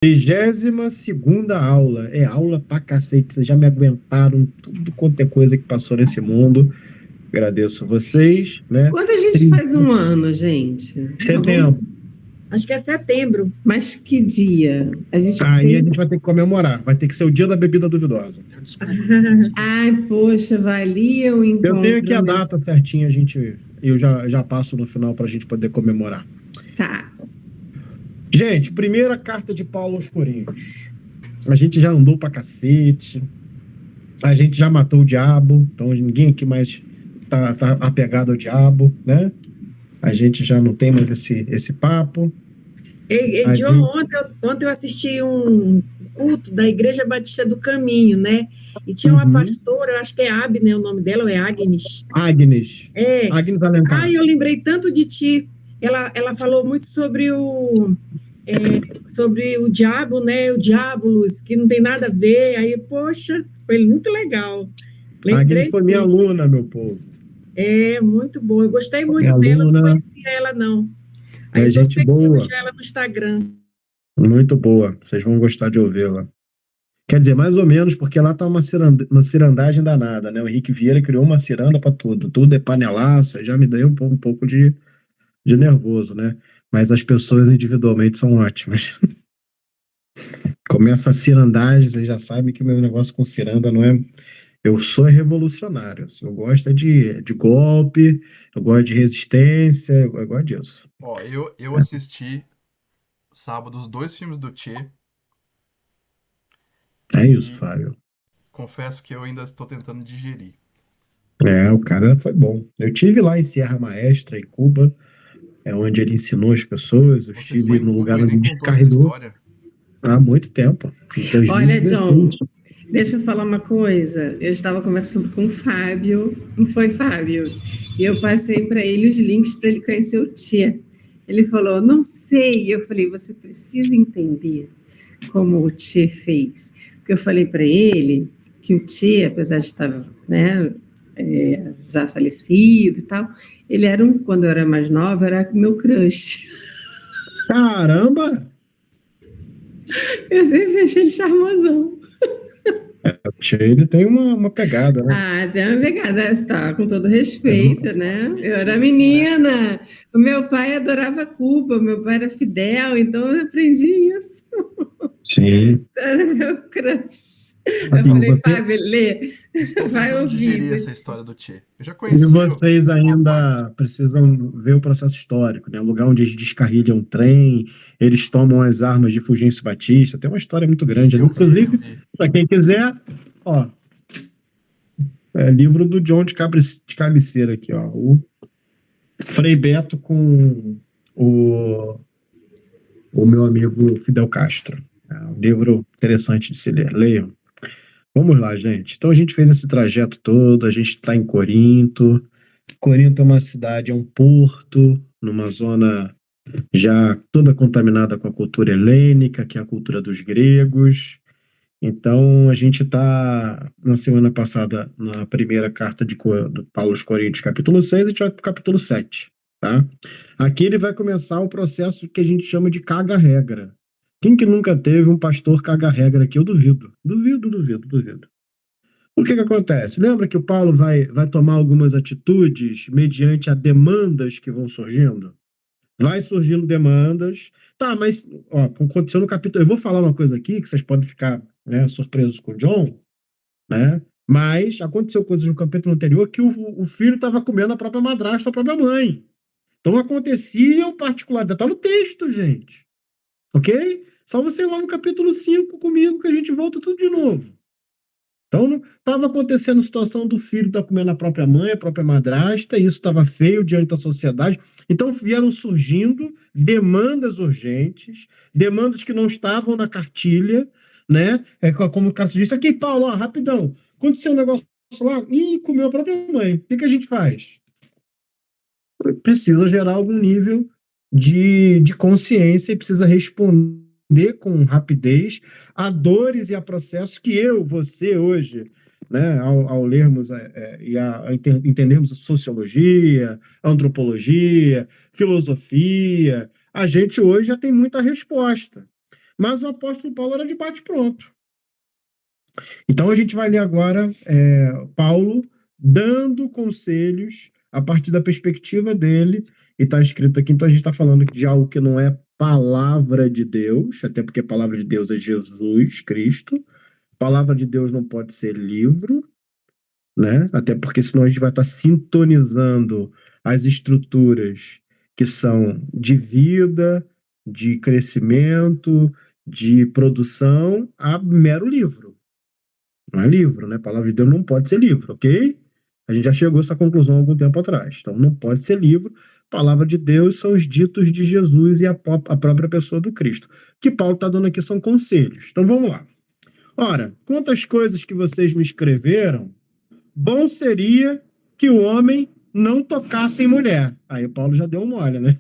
32ª aula. É aula pra cacete. Vocês já me aguentaram tudo quanto é coisa que passou nesse mundo. Agradeço vocês, né? Quando a gente faz um ano, gente? Não, Setembro. acho que é setembro. Mas que dia? A gente Aí a tem. gente vai ter que comemorar. Vai ter que ser o dia da bebida duvidosa. Eu descubro. Ai, poxa, valia o Eu tenho aqui encontro, a né? data certinha, eu já passo no final para a gente poder comemorar. Tá. Gente, primeira carta de Paulo aos Coríntios. A gente já andou pra cacete. A gente já matou o diabo. Então ninguém aqui mais tá apegado ao diabo, né? A gente já não tem mais esse papo. A John, gente... ontem eu assisti um culto da Igreja Batista do Caminho, né? E tinha uma Uhum. pastora, eu acho que é Abner o nome dela, ou é Agnes? Agnes. É. Agnes Alencar. Eu lembrei tanto de ti. Ela falou muito sobre o diabo, né? O diabolos, que não tem nada a ver. Aí, poxa, foi muito legal. Agnes Lembrei foi minha disso. aluna, meu povo. É, muito bom. Eu gostei muito Minha dela, não aluna. conhecia ela, não. Aí É eu tô gente seguindo boa. já ela no Instagram. Muito boa. Vocês vão gostar de ouvi-la. Quer dizer, mais ou menos, porque lá tá uma cirandagem danada, né? O Henrique Vieira criou uma ciranda para tudo. Tudo é panelaço, aí já me deu um pouco de nervoso, né? Mas as pessoas individualmente são ótimas. Começa a cirandagem, vocês já sabem que o meu negócio com ciranda não é. Eu sou revolucionário. Assim, eu gosto de golpe, eu gosto de resistência, eu gosto disso. Ó, eu assisti sábado os 2 filmes do Tchê É isso, e Fábio. confesso que eu ainda estou tentando digerir. É, o cara foi bom. Eu tive lá em Sierra Maestra, em Cuba, é onde ele ensinou as pessoas. Eu Você foi estive em no lugar Cuba e onde nem ele contou essa descarregou história? há muito tempo, em Olha, 2016. John, deixa eu falar uma coisa. Eu estava conversando com o Fábio, não foi, Fábio? E eu passei para ele os links para ele conhecer o Tchê. Ele falou, não sei. Eu falei, você precisa entender como o Tchê fez. Porque eu falei para ele que o Tchê, apesar de estar, né, já falecido e tal, ele era quando eu era mais nova, era meu crush. Caramba! Eu sempre achei ele charmosão. Ele tem uma pegada, né? Ah, tem uma pegada, está, com todo respeito, né? Eu era Sim, sim, né? menina, o meu pai adorava Cuba, o meu pai era fidel, então eu aprendi isso. Sim. Era meu crush. Eu Então, falei, Fábio, lê, estou vai tentando ouvir. digerir essa história do Tchê. Eu já E conhecia vocês boa parte. ainda precisam ver o processo histórico, né? O lugar onde eles descarrilham um trem, eles tomam as armas de Fulgêncio Batista. Tem uma história muito grande ali. Eu Inclusive, vi. para quem quiser, ó, é livro do John de cabeceira aqui, ó. O Frei Beto com o meu amigo Fidel Castro. É um livro interessante de se ler. Leiam. Vamos lá, gente. Então a gente fez esse trajeto todo, a gente está em Corinto. Corinto é uma cidade, é um porto, numa zona já toda contaminada com a cultura helênica, que é a cultura dos gregos. Então, a gente está, na semana passada, na primeira carta do Paulo aos Coríntios, capítulo 6, a gente vai para o capítulo 7, tá? Aqui ele vai começar o processo que a gente chama de caga-regra. Quem que nunca teve um pastor caga-regra aqui? Eu duvido. Duvido. O que que acontece? Lembra que o Paulo vai tomar algumas atitudes mediante a demandas que vão surgindo? Vai surgindo demandas. Tá, mas ó, aconteceu no capítulo. Eu vou falar uma coisa aqui que vocês podem ficar, né, surpresos com o John, né? Mas aconteceu coisas no capítulo anterior que o filho estava comendo a própria madrasta, a própria mãe. Então aconteciam particularidades. Tá no texto, gente. Ok? Só você ir lá no capítulo 5 comigo que a gente volta tudo de novo. Então, estava acontecendo a situação do filho estar comendo a própria mãe, a própria madrasta, e isso estava feio diante da sociedade. Então, vieram surgindo demandas urgentes, demandas que não estavam na cartilha, né? Como o Cássio disse, aqui, Paulo, ó, rapidão, aconteceu um negócio lá, e comeu a própria mãe. O que que a gente faz? Precisa gerar algum nível de consciência e precisa responder com rapidez a dores e a processos que você hoje, né, ao lermos entendermos sociologia, antropologia, filosofia, a gente hoje já tem muita resposta. Mas o apóstolo Paulo era de bate-pronto. Então a gente vai ler agora Paulo dando conselhos a partir da perspectiva dele, e está escrito aqui, então a gente está falando de algo que não é palavra de Deus, até porque a palavra de Deus é Jesus Cristo. Palavra de Deus não pode ser livro, né? Até porque senão a gente vai estar sintonizando as estruturas que são de vida, de crescimento, de produção, a mero livro. Não é livro, né? A palavra de Deus não pode ser livro, ok? A gente já chegou a essa conclusão há algum tempo atrás. Então, não pode ser livro. A palavra de Deus são os ditos de Jesus e a própria pessoa do Cristo. O que Paulo está dando aqui são conselhos. Então, vamos lá. Ora, quantas coisas que vocês me escreveram, bom seria que o homem não tocasse em mulher. Aí o Paulo já deu uma olha, né?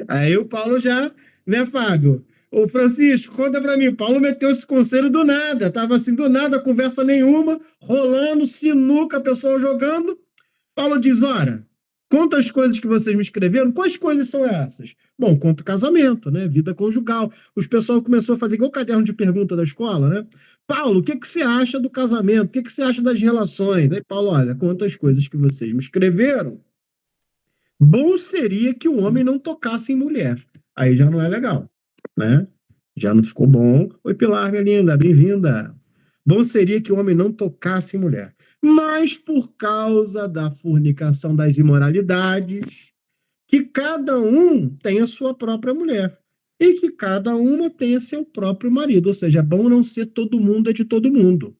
Aí o Paulo já, né, Fábio? Ô Francisco, conta pra mim, Paulo meteu esse conselho do nada, tava assim, do nada, conversa nenhuma, rolando, sinuca, pessoal jogando. Paulo diz, ora, quantas coisas que vocês me escreveram, quais coisas são essas? Bom, quanto casamento, né, vida conjugal. Os pessoal começou a fazer igual o caderno de pergunta da escola, né? Paulo, o que que você acha do casamento? O que que você acha das relações? Aí Paulo, olha, quantas coisas que vocês me escreveram, bom seria que o homem não tocasse em mulher. Aí já não é legal, né? Já não ficou bom. Oi, Pilar, minha linda, bem-vinda. Bom seria que o homem não tocasse em mulher. Mas por causa da fornicação, das imoralidades, que cada um tenha a sua própria mulher. E que cada uma tenha seu próprio marido. Ou seja, é bom não ser todo mundo é de todo mundo.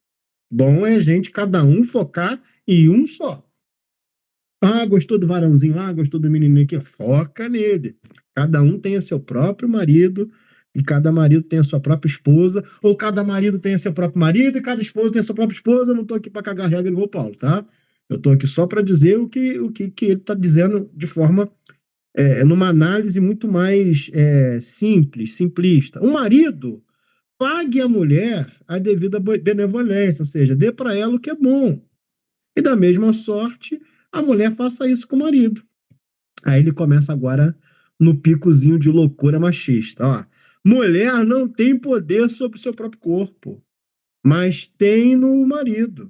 Bom é a gente, cada um, focar em um só. Ah, gostou do varãozinho lá, gostou do menininho aqui, foca nele. Cada um tem o seu próprio marido, e cada marido tem a sua própria esposa, ou cada marido tem o seu próprio marido, e cada esposa tem a sua própria esposa. Eu não estou aqui para cagar regra igual o Paulo, tá? Eu estou aqui só para dizer o que ele está dizendo de forma, numa análise muito mais simples, simplista. O marido pague à mulher a devida benevolência, ou seja, dê para ela o que é bom. E da mesma sorte, a mulher faça isso com o marido. Aí ele começa agora no picozinho de loucura machista. Ó, mulher não tem poder sobre o seu próprio corpo, mas tem no marido.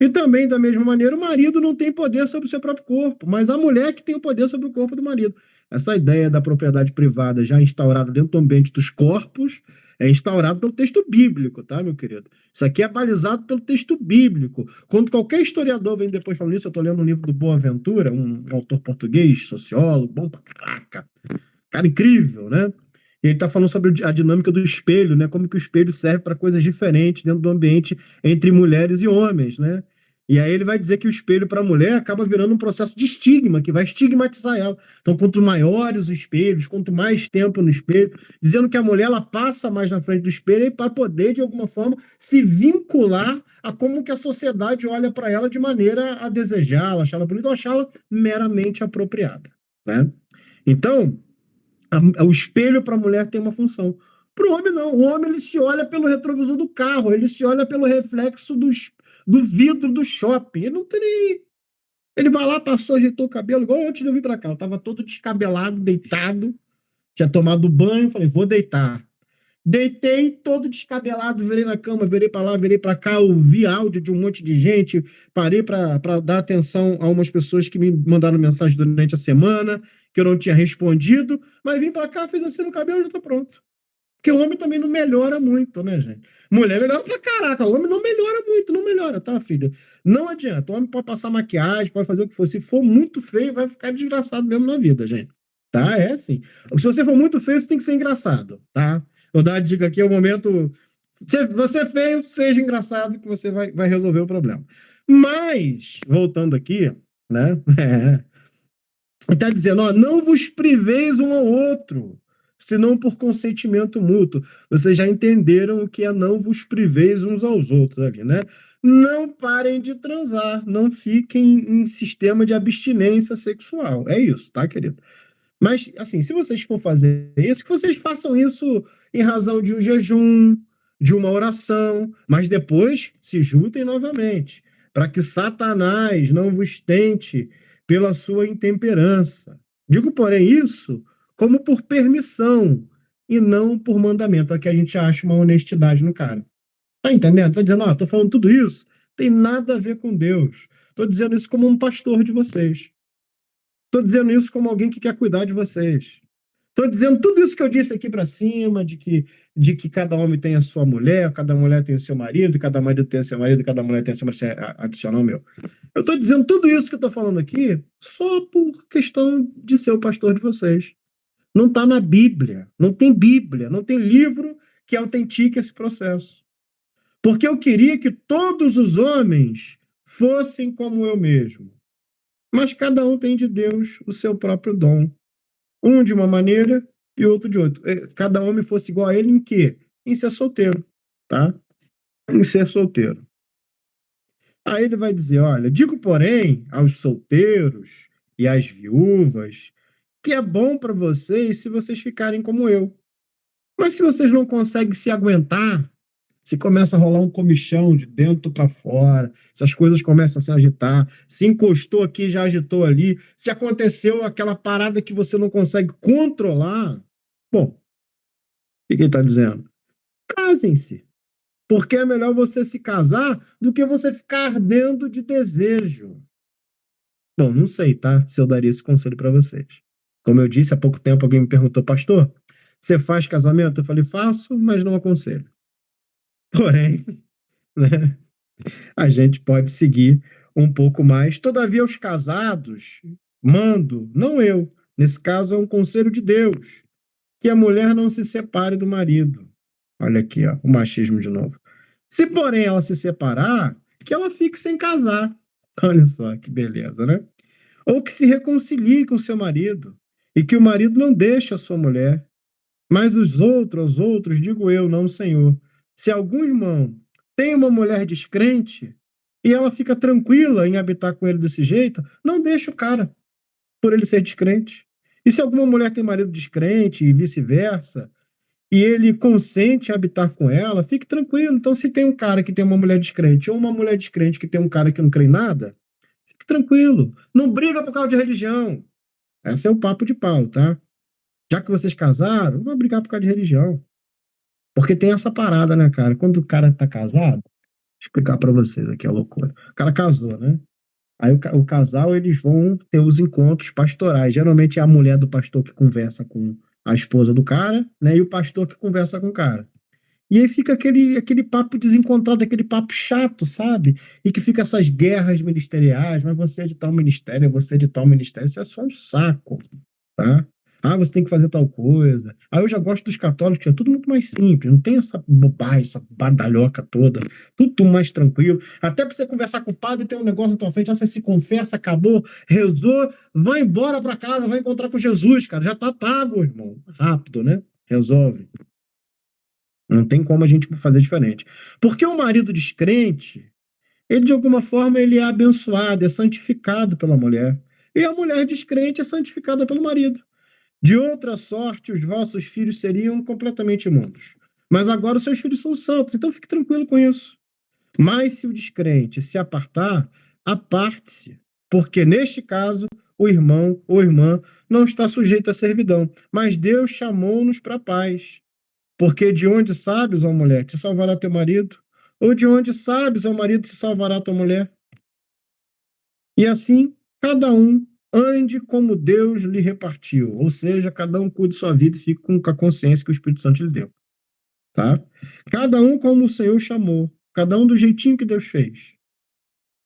E também, da mesma maneira, o marido não tem poder sobre o seu próprio corpo, mas a mulher que tem o poder sobre o corpo do marido. Essa ideia da propriedade privada já instaurada dentro do ambiente dos corpos é instaurado pelo texto bíblico, tá, meu querido? Isso aqui é balizado pelo texto bíblico. Quando qualquer historiador vem depois falando isso, eu estou lendo um livro do Boaventura, um autor português, sociólogo, bom pra caraca, cara incrível, né? E ele está falando sobre a dinâmica do espelho, né? Como que o espelho serve para coisas diferentes dentro do ambiente entre mulheres e homens, né? E aí ele vai dizer que o espelho para a mulher acaba virando um processo de estigma, que vai estigmatizar ela. Então, quanto maiores os espelhos, quanto mais tempo no espelho, dizendo que a mulher ela passa mais na frente do espelho para poder, de alguma forma, se vincular a como que a sociedade olha para ela de maneira a desejá-la, achá-la bonita ou achá-la meramente apropriada, né? Então, o espelho para a mulher tem uma função. Para o homem, não. O homem ele se olha pelo retrovisor do carro, ele se olha pelo reflexo do vidro do shopping. Ele não tem nem. Ele vai lá, passou, ajeitou o cabelo, igual antes de eu vir para cá. Eu estava todo descabelado, deitado, tinha tomado banho, falei, vou deitar. Deitei todo descabelado, virei na cama, virei para lá, virei para cá, ouvi áudio de um monte de gente, parei para dar atenção a umas pessoas que me mandaram mensagem durante a semana, que eu não tinha respondido, mas vim para cá, fiz assim no cabelo e já tô pronto. Porque o homem também não melhora muito, né, gente? Mulher melhora pra caraca, o homem não melhora muito, não melhora, tá, filho? Não adianta, o homem pode passar maquiagem, pode fazer o que for, se for muito feio, vai ficar desgraçado mesmo na vida, gente. Tá? É assim. Se você for muito feio, você tem que ser engraçado, tá? Vou dar a dica aqui, é o momento. Você é feio, seja engraçado, que você vai resolver o problema. Mas, voltando aqui, né? Está dizendo, ó, não vos priveis um ao outro, senão por consentimento mútuo. Vocês já entenderam o que é não vos priveis uns aos outros ali, né? Não parem de transar, não fiquem em sistema de abstinência sexual. É isso, tá, querido? Mas, assim, se vocês for fazer isso, que vocês façam isso em razão de um jejum, de uma oração, mas depois se juntem novamente, para que Satanás não vos tente pela sua intemperança. Digo, porém, isso como por permissão, e não por mandamento. Aqui a gente acha uma honestidade no cara. Tá entendendo? Tá dizendo, ó, tô falando tudo isso, tem nada a ver com Deus. Tô dizendo isso como um pastor de vocês. Tô dizendo isso como alguém que quer cuidar de vocês. Tô dizendo tudo isso que eu disse aqui para cima, de que cada homem tem a sua mulher, cada mulher tem o seu marido, cada marido tem o seu marido, cada mulher tem o seu marido, adicional meu. Eu tô dizendo tudo isso que eu tô falando aqui só por questão de ser o pastor de vocês. Não está na Bíblia, não tem livro que autentique esse processo. Porque eu queria que todos os homens fossem como eu mesmo. Mas cada um tem de Deus o seu próprio dom. Um de uma maneira e outro de outra. Cada homem fosse igual a ele em quê? Em ser solteiro, tá? Em ser solteiro. Aí ele vai dizer, olha, digo, porém, aos solteiros e às viúvas, que é bom para vocês se vocês ficarem como eu. Mas se vocês não conseguem se aguentar, se começa a rolar um comichão de dentro para fora, se as coisas começam a se agitar, se encostou aqui, já agitou ali, se aconteceu aquela parada que você não consegue controlar, bom, o que ele está dizendo? Casem-se, porque é melhor você se casar do que você ficar ardendo de desejo. Bom, não sei, tá? Se eu daria esse conselho para vocês. Como eu disse, há pouco tempo alguém me perguntou, pastor, você faz casamento? Eu falei, faço, mas não aconselho. Porém, né, a gente pode seguir um pouco mais. Todavia, os casados, mando, não eu. Nesse caso, é um conselho de Deus, que a mulher não se separe do marido. Olha aqui, ó, o machismo de novo. Se, porém, ela se separar, que ela fique sem casar. Olha só que beleza, né? Ou que se reconcilie com seu marido, e que o marido não deixe a sua mulher. Mas os outros, digo eu, não o Senhor. Se algum irmão tem uma mulher descrente e ela fica tranquila em habitar com ele desse jeito, não deixa o cara, por ele ser descrente. E se alguma mulher tem marido descrente e vice-versa, e ele consente em habitar com ela, fique tranquilo. Então, se tem um cara que tem uma mulher descrente ou uma mulher descrente que tem um cara que não crê em nada, fique tranquilo. Não briga por causa de religião. Esse é o papo de Paulo, tá? Já que vocês casaram, não vão brigar por causa de religião. Porque tem essa parada, né, cara? Quando o cara tá casado, vou explicar pra vocês aqui a loucura. O cara casou, né? Aí o casal, eles vão ter os encontros pastorais. Geralmente é a mulher do pastor que conversa com a esposa do cara, né? E o pastor que conversa com o cara. E aí fica aquele papo desencontrado, aquele papo chato, sabe? E que fica essas guerras ministeriais, mas você é de tal ministério, você é de tal ministério, isso é só um saco, tá? Ah, você tem que fazer tal coisa. Ah, eu já gosto dos católicos, é tudo muito mais simples, não tem essa bobagem, essa badalhoca toda, tudo mais tranquilo. Até para você conversar com o padre, tem um negócio na tua frente, você se confessa, acabou, rezou, vai embora para casa, vai encontrar com Jesus, cara, já tá pago, irmão. Rápido, né? Resolve. Não tem como a gente fazer diferente. Porque o marido descrente, ele de alguma forma ele é abençoado, é santificado pela mulher. E a mulher descrente é santificada pelo marido. De outra sorte, os vossos filhos seriam completamente imundos. Mas agora os seus filhos são santos, então fique tranquilo com isso. Mas se o descrente se apartar, aparte-se, porque neste caso o irmão ou irmã não está sujeito à servidão, mas Deus chamou-nos para a paz. Porque de onde sabes, ó mulher, te salvará teu marido? Ou de onde sabes, ó marido, te salvará tua mulher? E assim, cada um ande como Deus lhe repartiu. Ou seja, cada um cuide sua vida e fique com a consciência que o Espírito Santo lhe deu. Tá? Cada um como o Senhor chamou. Cada um do jeitinho que Deus fez.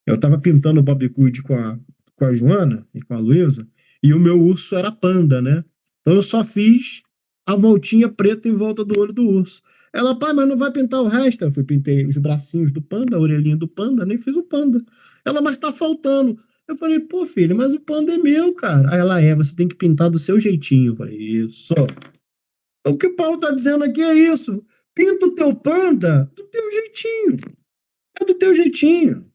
Eu estava pintando o Bob Good com a Joana e com a Luísa, e o meu urso era panda, né? Então eu só fiz a voltinha preta em volta do olho do urso. Ela, pai, mas não vai pintar o resto? Eu pintei os bracinhos do panda, a orelhinha do panda, nem fiz o panda. Ela, mas tá faltando. Eu falei, pô, filha, mas o panda é meu, cara. Aí ela, você tem que pintar do seu jeitinho. Eu falei, isso. O que o Paulo tá dizendo aqui é isso. Pinta o teu panda do teu jeitinho. É do teu jeitinho.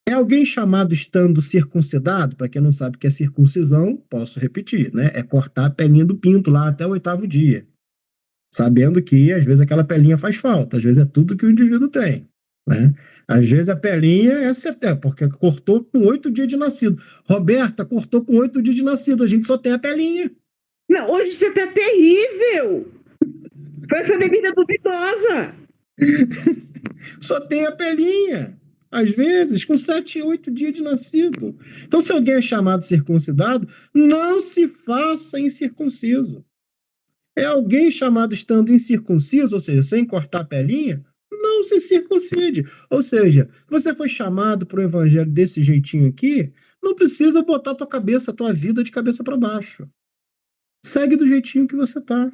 É alguém chamado estando circuncidado? Para quem não sabe o que é circuncisão, posso repetir, né? É cortar a pelinha do pinto lá até o 8º dia. Sabendo que, às vezes, aquela pelinha faz falta. Às vezes é tudo que o indivíduo tem, né? Às vezes a pelinha porque cortou com 8 dias de nascido. Roberta cortou com 8 dias de nascido, a gente só tem a pelinha. Não, hoje você tá terrível. Foi essa bebida duvidosa. Só tem a pelinha. Às vezes, com 7, 8 dias de nascido. Então, se alguém é chamado circuncidado, não se faça incircunciso. É alguém chamado estando incircunciso, ou seja, sem cortar a pelinha, não se circuncide. Ou seja, você foi chamado para o evangelho desse jeitinho aqui, não precisa botar tua vida de cabeça para baixo. Segue do jeitinho que você tá.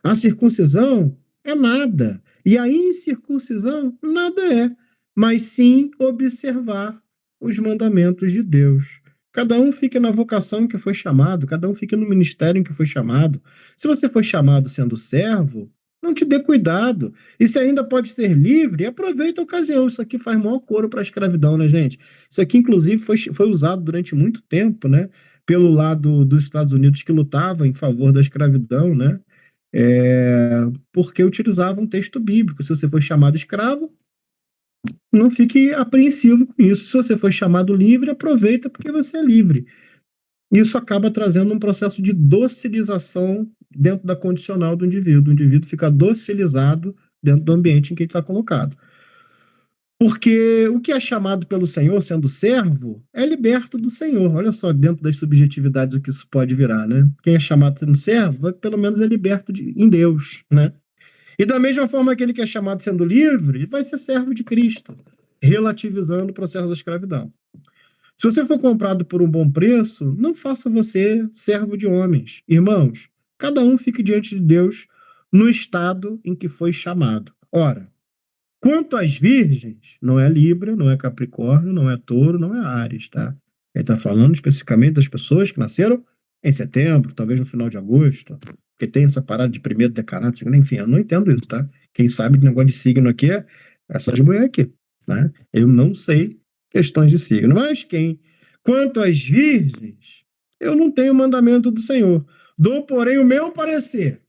A circuncisão é nada. E a incircuncisão nada é. Mas sim observar os mandamentos de Deus. Cada um fica na vocação em que foi chamado, cada um fica no ministério em que foi chamado. Se você foi chamado sendo servo, não te dê cuidado. E se ainda pode ser livre, aproveita a ocasião. Isso aqui faz maior coro para a escravidão, né, gente? Isso aqui, inclusive, foi usado durante muito tempo, né? Pelo lado dos Estados Unidos, que lutava em favor da escravidão, né? Porque utilizava um texto bíblico. Se você foi chamado escravo, não fique apreensivo com isso. Se você foi chamado livre, aproveita porque você é livre. Isso acaba trazendo um processo de docilização dentro da condicional do indivíduo. O indivíduo fica docilizado dentro do ambiente em que ele está colocado. Porque o que é chamado pelo Senhor, sendo servo, é liberto do Senhor. Olha só, dentro das subjetividades, o que isso pode virar, né? Quem é chamado sendo servo, pelo menos é liberto em Deus, né? E da mesma forma, aquele que é chamado sendo livre, vai ser servo de Cristo, relativizando o processo da escravidão. Se você for comprado por um bom preço, não faça você servo de homens. Irmãos, cada um fique diante de Deus no estado em que foi chamado. Ora, quanto às virgens, não é Libra, não é Capricórnio, não é Touro, não é Áries, tá? Ele está falando especificamente das pessoas que nasceram em setembro, talvez no final de agosto, porque tem essa parada de primeiro decanato, enfim, eu não entendo isso, tá? Quem sabe de negócio de signo aqui é essas mulheres aqui, né? Eu não sei questões de signo, mas quanto às virgens, eu não tenho mandamento do Senhor, dou, porém, o meu parecer.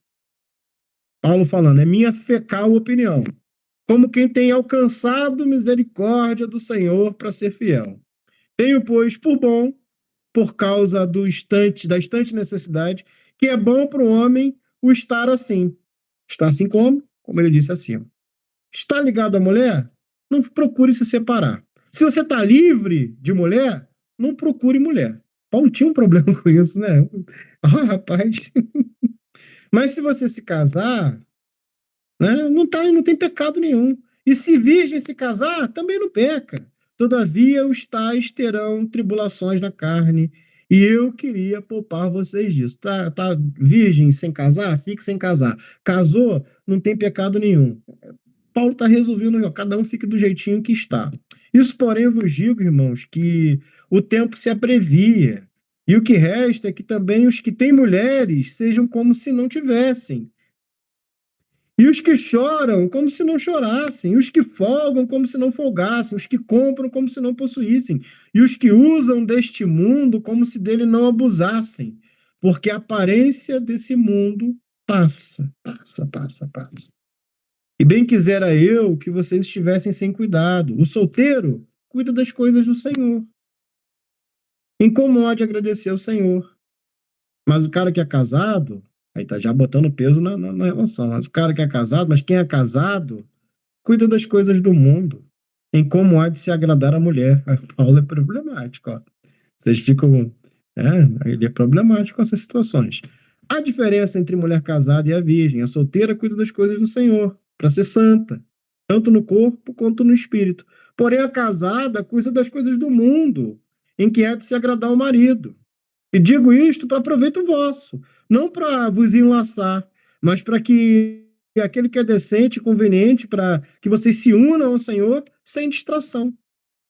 Paulo falando, é minha fecal opinião, como quem tem alcançado misericórdia do Senhor para ser fiel. Tenho, pois, por bom, por causa da instante necessidade, que é bom para o homem o estar assim. Está assim como ele disse acima. Está ligado à mulher? Não procure se separar. Se você está livre de mulher, não procure mulher. Paulo tinha um problema com isso, né? Rapaz. Mas se você se casar, né, não tem pecado nenhum. E se virgem se casar, também não peca. Todavia, os tais terão tribulações na carne, e eu queria poupar vocês disso. Tá virgem sem casar? Fique sem casar. Casou? Não tem pecado nenhum. Paulo está resolvendo, cada um fique do jeitinho que está. Isso, porém, eu vos digo, irmãos, que o tempo se abrevia, e o que resta é que também os que têm mulheres sejam como se não tivessem. E os que choram como se não chorassem, os que folgam como se não folgassem, os que compram como se não possuíssem, e os que usam deste mundo como se dele não abusassem, porque a aparência desse mundo passa. E bem quisera eu que vocês estivessem sem cuidado. O solteiro cuida das coisas do Senhor. Incomode agradecer ao Senhor. Mas o cara que é casado, aí tá já botando peso na relação. Mas o cara que é casado, mas quem é casado, cuida das coisas do mundo. Em como há de se agradar a mulher. Aí Paulo é problemático, ó. Vocês ficam... ele é problemático com essas situações. A diferença entre mulher casada e a virgem. A solteira cuida das coisas do Senhor, para ser santa, tanto no corpo quanto no espírito. Porém, a casada cuida das coisas do mundo, em que é de se agradar ao marido. E digo isto para proveito vosso, não para vos enlaçar, mas para que aquele que é decente e conveniente, para que vocês se unam ao Senhor sem distração.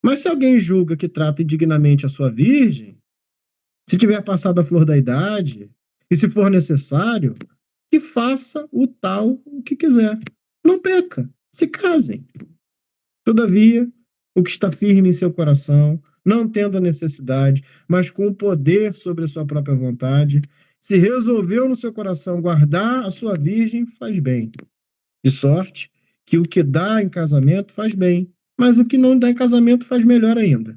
Mas se alguém julga que trata indignamente a sua virgem, se tiver passado a flor da idade, e se for necessário, que faça o que quiser. Não peca, se casem. Todavia, o que está firme em seu coração, não tendo a necessidade, mas com o poder sobre a sua própria vontade, se resolveu no seu coração guardar a sua virgem, faz bem. De sorte que o que dá em casamento faz bem, Mas o que não dá em casamento faz melhor ainda.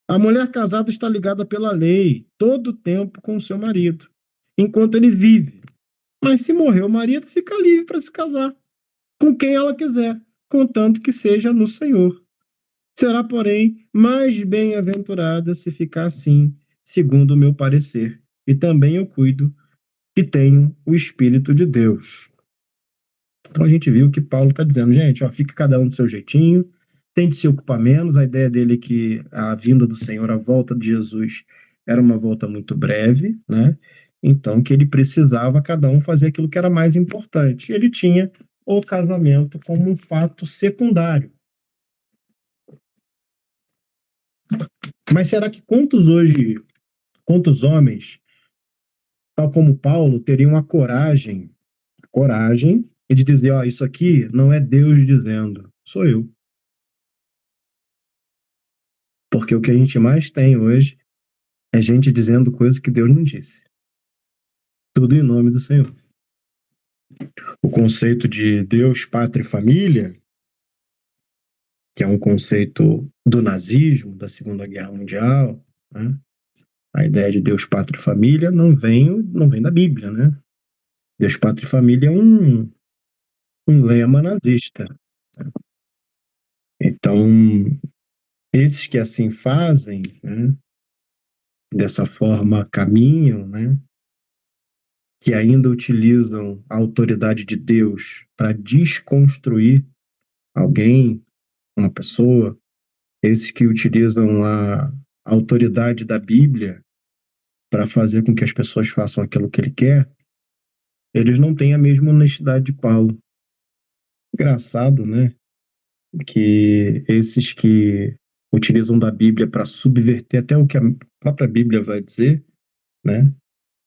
A mulher casada está ligada pela lei todo o tempo com o seu marido, enquanto ele vive. Mas se morrer o marido, fica livre para se casar com quem ela quiser, contanto que seja no Senhor. Será, porém, mais bem-aventurada se ficar assim, segundo o meu parecer. E também eu cuido que tenho o Espírito de Deus. Então a gente viu que Paulo está dizendo, gente, ó, fique cada um do seu jeitinho, tente se ocupar menos. A ideia dele é que a vinda do Senhor, a volta de Jesus, era uma volta muito breve, né? Então que ele precisava cada um fazer aquilo que era mais importante. Ele tinha o casamento como um fato secundário. Mas será que quantos homens, tal como Paulo, teriam a coragem de dizer, ó, isso aqui não é Deus dizendo, sou eu. Porque o que a gente mais tem hoje é gente dizendo coisas que Deus não disse. Tudo em nome do Senhor. O conceito de Deus, pátria e família, que é um conceito do nazismo, da Segunda Guerra Mundial, né? A ideia de Deus, pátria e família não vem da Bíblia, né? Deus, pátria e família é um lema nazista. Então, esses que assim fazem, né, dessa forma caminham, né, que ainda utilizam a autoridade de Deus para desconstruir alguém, uma pessoa, esses que utilizam a autoridade da Bíblia para fazer com que as pessoas façam aquilo que ele quer, eles não têm a mesma honestidade de Paulo. Engraçado, né? Que esses que utilizam da Bíblia para subverter até o que a própria Bíblia vai dizer, né?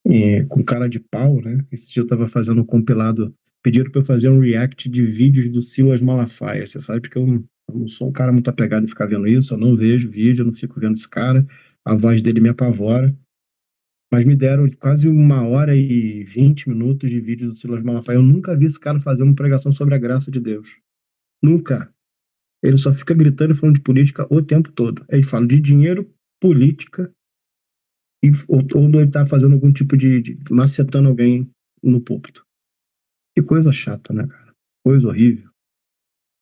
E, com cara de pau, né? Esse dia eu estava fazendo um compilado, pediram para eu fazer um react de vídeos do Silas Malafaia. Você sabe que eu não sou um cara muito apegado em ficar vendo isso, eu não vejo vídeo, eu não fico vendo esse cara, a voz dele me apavora. Mas me deram quase 1h20 de vídeo do Silas Malafaia. Eu nunca vi esse cara fazer uma pregação sobre a graça de Deus. Nunca. Ele só fica gritando e falando de política o tempo todo. Ele fala de dinheiro, política, ou ele tá fazendo algum tipo de macetando alguém no púlpito. Que coisa chata, né, cara? Coisa horrível.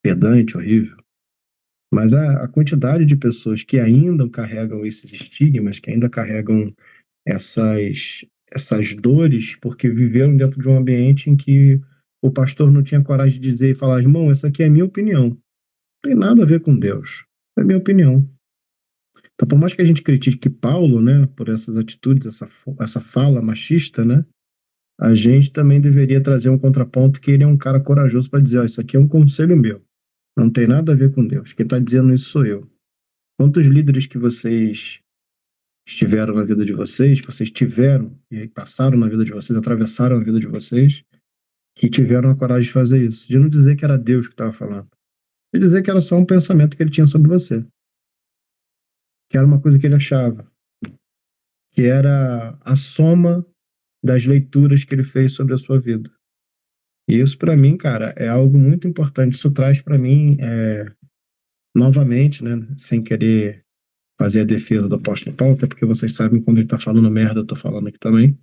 Pedante, horrível. Mas a quantidade de pessoas que ainda carregam esses estigmas, que ainda carregam essas dores, porque viveram dentro de um ambiente em que o pastor não tinha coragem de dizer e falar, irmão, essa aqui é a minha opinião. Não tem nada a ver com Deus. É a minha opinião. Então, por mais que a gente critique Paulo, né, por essas atitudes, essa fala machista, né, a gente também deveria trazer um contraponto que ele é um cara corajoso para dizer, ó, isso aqui é um conselho meu. Não tem nada a ver com Deus. Quem está dizendo isso sou eu. Quantos líderes que vocês estiveram na vida de vocês, que vocês tiveram e passaram na vida de vocês, atravessaram a vida de vocês, que tiveram a coragem de fazer isso, de não dizer que era Deus que estava falando, de dizer que era só um pensamento que ele tinha sobre você, que era uma coisa que ele achava, que era a soma das leituras que ele fez sobre a sua vida. E isso para mim, cara, é algo muito importante. Isso traz para mim, novamente, né, sem querer fazer a defesa do apóstolo Paulo, até porque vocês sabem quando ele tá falando merda, eu tô falando aqui também.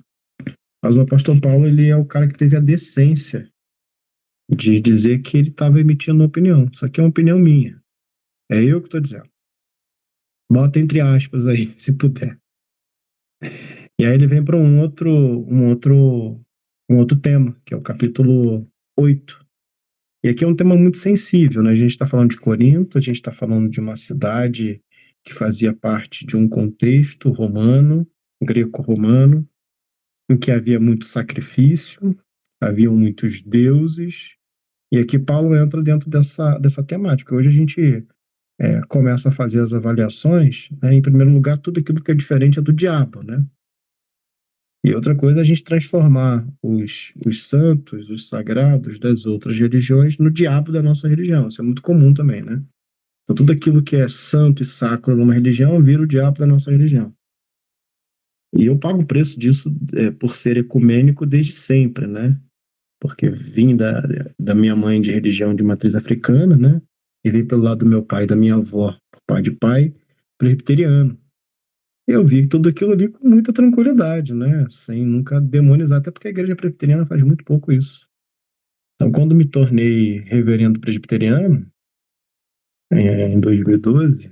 Mas o apóstolo Paulo, ele é o cara que teve a decência de dizer que ele estava emitindo uma opinião. Isso aqui é uma opinião minha. É eu que tô dizendo. Bota entre aspas aí, se puder. E aí ele vem para um outro tema, que é o capítulo 8. E aqui é um tema muito sensível, né? A gente está falando de Corinto, a gente está falando de uma cidade que fazia parte de um contexto romano, greco-romano, em que havia muito sacrifício, haviam muitos deuses, e aqui Paulo entra dentro dessa temática. Hoje a gente começa a fazer as avaliações, né? Em primeiro lugar, tudo aquilo que é diferente é do diabo, né? E outra coisa é a gente transformar os santos, os sagrados das outras religiões no diabo da nossa religião. Isso é muito comum também, né? Então, tudo aquilo que é santo e sacro numa religião vira o diabo da nossa religião. E eu pago o preço disso por ser ecumênico desde sempre, né? Porque vim da minha mãe de religião de matriz africana, né? e vim pelo lado do meu pai e da minha avó, por pai de pai, presbiteriano. Eu vi tudo aquilo ali com muita tranquilidade, né? Sem nunca demonizar, até porque a igreja presbiteriana faz muito pouco isso. Então, quando me tornei reverendo presbiteriano, em 2012,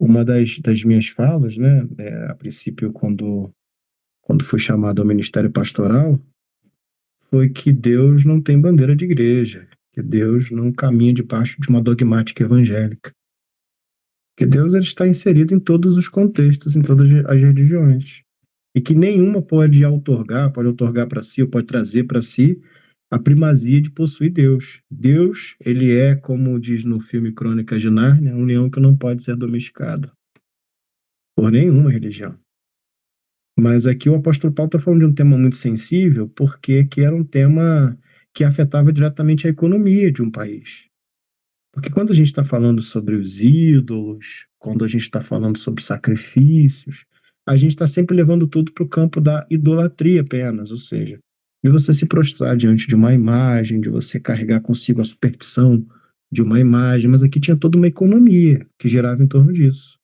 uma das minhas falas, né, a princípio, quando fui chamado ao ministério pastoral, foi que Deus não tem bandeira de igreja, que Deus não caminha debaixo de uma dogmática evangélica, que Deus ele está inserido em todos os contextos, em todas as religiões, e que nenhuma pode outorgar para si, ou pode trazer para si a primazia de possuir Deus. Deus, ele é, como diz no filme Crônicas de Nárnia, um leão que não pode ser domesticado por nenhuma religião. Mas aqui o apóstolo Paulo está falando de um tema muito sensível, porque que era um tema que afetava diretamente a economia de um país. Porque quando a gente está falando sobre os ídolos, quando a gente está falando sobre sacrifícios, a gente está sempre levando tudo para o campo da idolatria apenas, ou seja, de você se prostrar diante de uma imagem, de você carregar consigo a superstição de uma imagem, mas aqui tinha toda uma economia que girava em torno disso.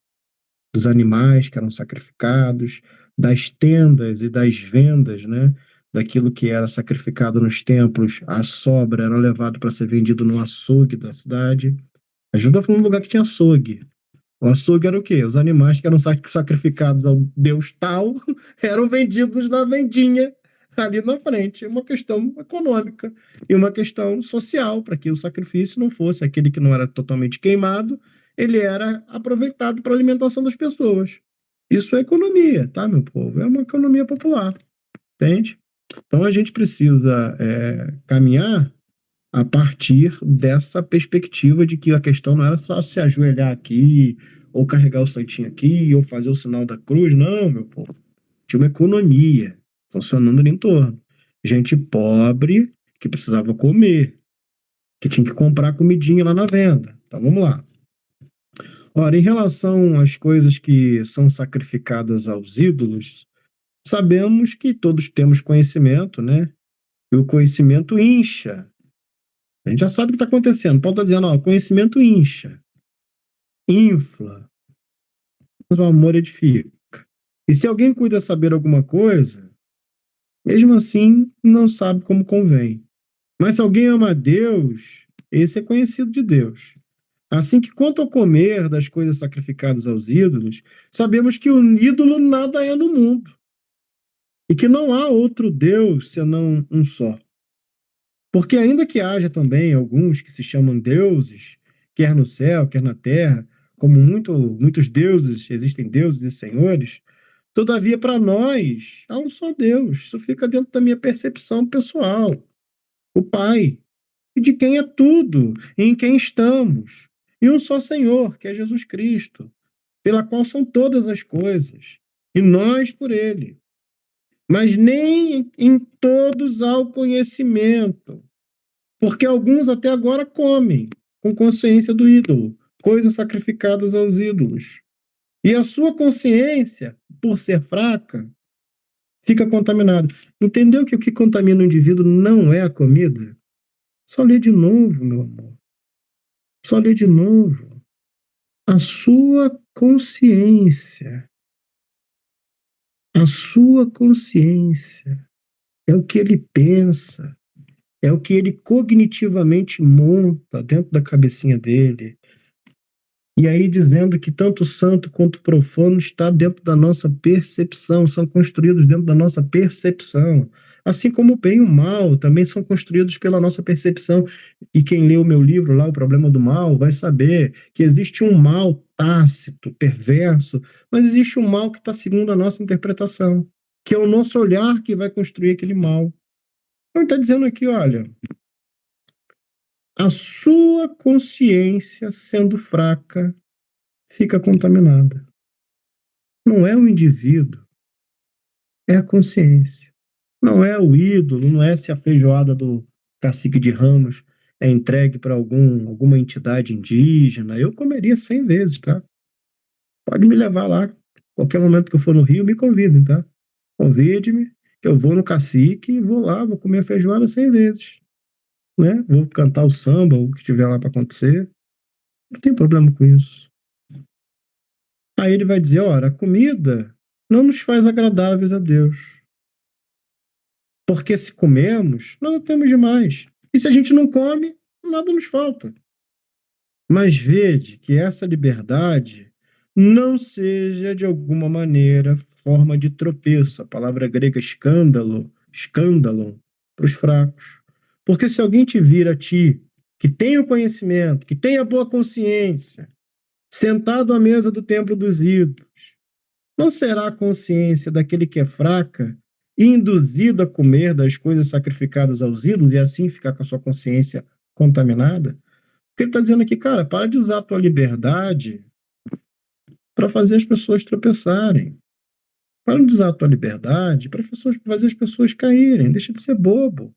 Dos animais que eram sacrificados, das tendas e das vendas, né? Daquilo que era sacrificado nos templos, a sobra era levado para ser vendido no açougue da cidade. A gente está falando de um lugar que tinha açougue. O açougue era o quê? Os animais que eram sacrificados ao Deus tal eram vendidos na vendinha ali na frente. Uma questão econômica e uma questão social, para que o sacrifício não fosse aquele que não era totalmente queimado, ele era aproveitado para a alimentação das pessoas. Isso é economia, tá, meu povo? É uma economia popular, entende? Então a gente precisa caminhar a partir dessa perspectiva de que a questão não era só se ajoelhar aqui, ou carregar o santinho aqui, ou fazer o sinal da cruz. Não, meu povo. Tinha uma economia funcionando ali em torno. Gente pobre que precisava comer, que tinha que comprar comidinha lá na venda. Então vamos lá. Ora, em relação às coisas que são sacrificadas aos ídolos, sabemos que todos temos conhecimento, né? E o conhecimento incha. A gente já sabe o que está acontecendo. Paulo está dizendo, ó, o conhecimento incha, infla, mas o amor edifica. E se alguém cuida saber alguma coisa, mesmo assim não sabe como convém. Mas se alguém ama a Deus, esse é conhecido de Deus. Assim que quanto ao comer das coisas sacrificadas aos ídolos, sabemos que o ídolo nada é no mundo. E que não há outro Deus senão um só. Porque ainda que haja também alguns que se chamam deuses, quer no céu, quer na terra, como muitos deuses, existem deuses e senhores, todavia para nós há um só Deus. Isso fica dentro da minha percepção pessoal. O Pai, e de quem é tudo, e em quem estamos. E um só Senhor, que é Jesus Cristo, pela qual são todas as coisas, e nós por Ele. Mas nem em todos há o conhecimento, porque alguns até agora comem com consciência do ídolo, coisas sacrificadas aos ídolos. E a sua consciência, por ser fraca, fica contaminada. Entendeu que o que contamina o indivíduo não é a comida? Só lê de novo, meu amor. Só lê de novo. A sua consciência. A sua consciência é o que ele pensa, é o que ele cognitivamente monta dentro da cabecinha dele. E aí dizendo que tanto o santo quanto o profano está dentro da nossa percepção, são construídos dentro da nossa percepção. Assim como o bem e o mal também são construídos pela nossa percepção. E quem lê o meu livro lá, O Problema do Mal, vai saber que existe um mal tácito, perverso, mas existe um mal que está segundo a nossa interpretação, que é o nosso olhar que vai construir aquele mal. Então ele está dizendo aqui, olha, a sua consciência, sendo fraca, fica contaminada. Não é o indivíduo, é a consciência. Não é o ídolo, não é se a feijoada do cacique de Ramos é entregue para alguma entidade indígena. Eu comeria 100 vezes, tá? Pode me levar lá. Qualquer momento que eu for no Rio, me convidem, tá? Convide-me, que eu vou no cacique e vou lá, vou comer a feijoada 100 vezes. Né? Vou cantar o samba, o que tiver lá para acontecer. Não tem problema com isso. Aí ele vai dizer, ora, a comida não nos faz agradáveis a Deus. Porque se comemos, nada temos demais. E se a gente não come, nada nos falta. Mas vede que essa liberdade não seja, de alguma maneira, forma de tropeço. A palavra grega escândalo, escândalo, para os fracos. Porque se alguém te vir a ti, que tem o conhecimento, que tem a boa consciência, sentado à mesa do templo dos ídolos, não será a consciência daquele que é fraca e induzido a comer das coisas sacrificadas aos ídolos e assim ficar com a sua consciência contaminada? Porque ele está dizendo aqui, cara, para de usar a tua liberdade para fazer as pessoas tropeçarem. Para de usar a tua liberdade para fazer as pessoas caírem. Deixa de ser bobo.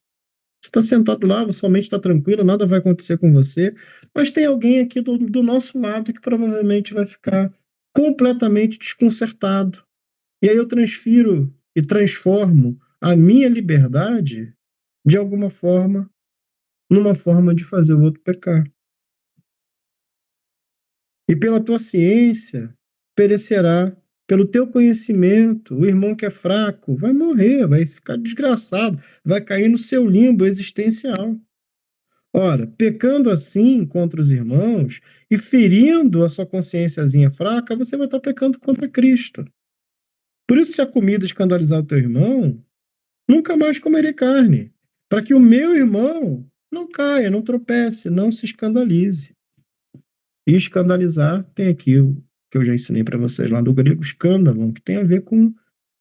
Você está sentado lá, sua mente está tranquila, nada vai acontecer com você, mas tem alguém aqui do nosso lado que provavelmente vai ficar completamente desconcertado. E aí eu transfiro e transformo a minha liberdade, de alguma forma, numa forma de fazer o outro pecar. E pela tua ciência, perecerá. Pelo teu conhecimento, o irmão que é fraco vai morrer, vai ficar desgraçado, vai cair no seu limbo existencial. Ora, pecando assim contra os irmãos e ferindo a sua consciênciazinha fraca, você vai estar pecando contra Cristo. Por isso, se a comida escandalizar o teu irmão, nunca mais comerei carne, para que o meu irmão não caia, não tropece, não se escandalize. E escandalizar tem aqui o que eu já ensinei para vocês lá do grego, escândalo, que tem a ver com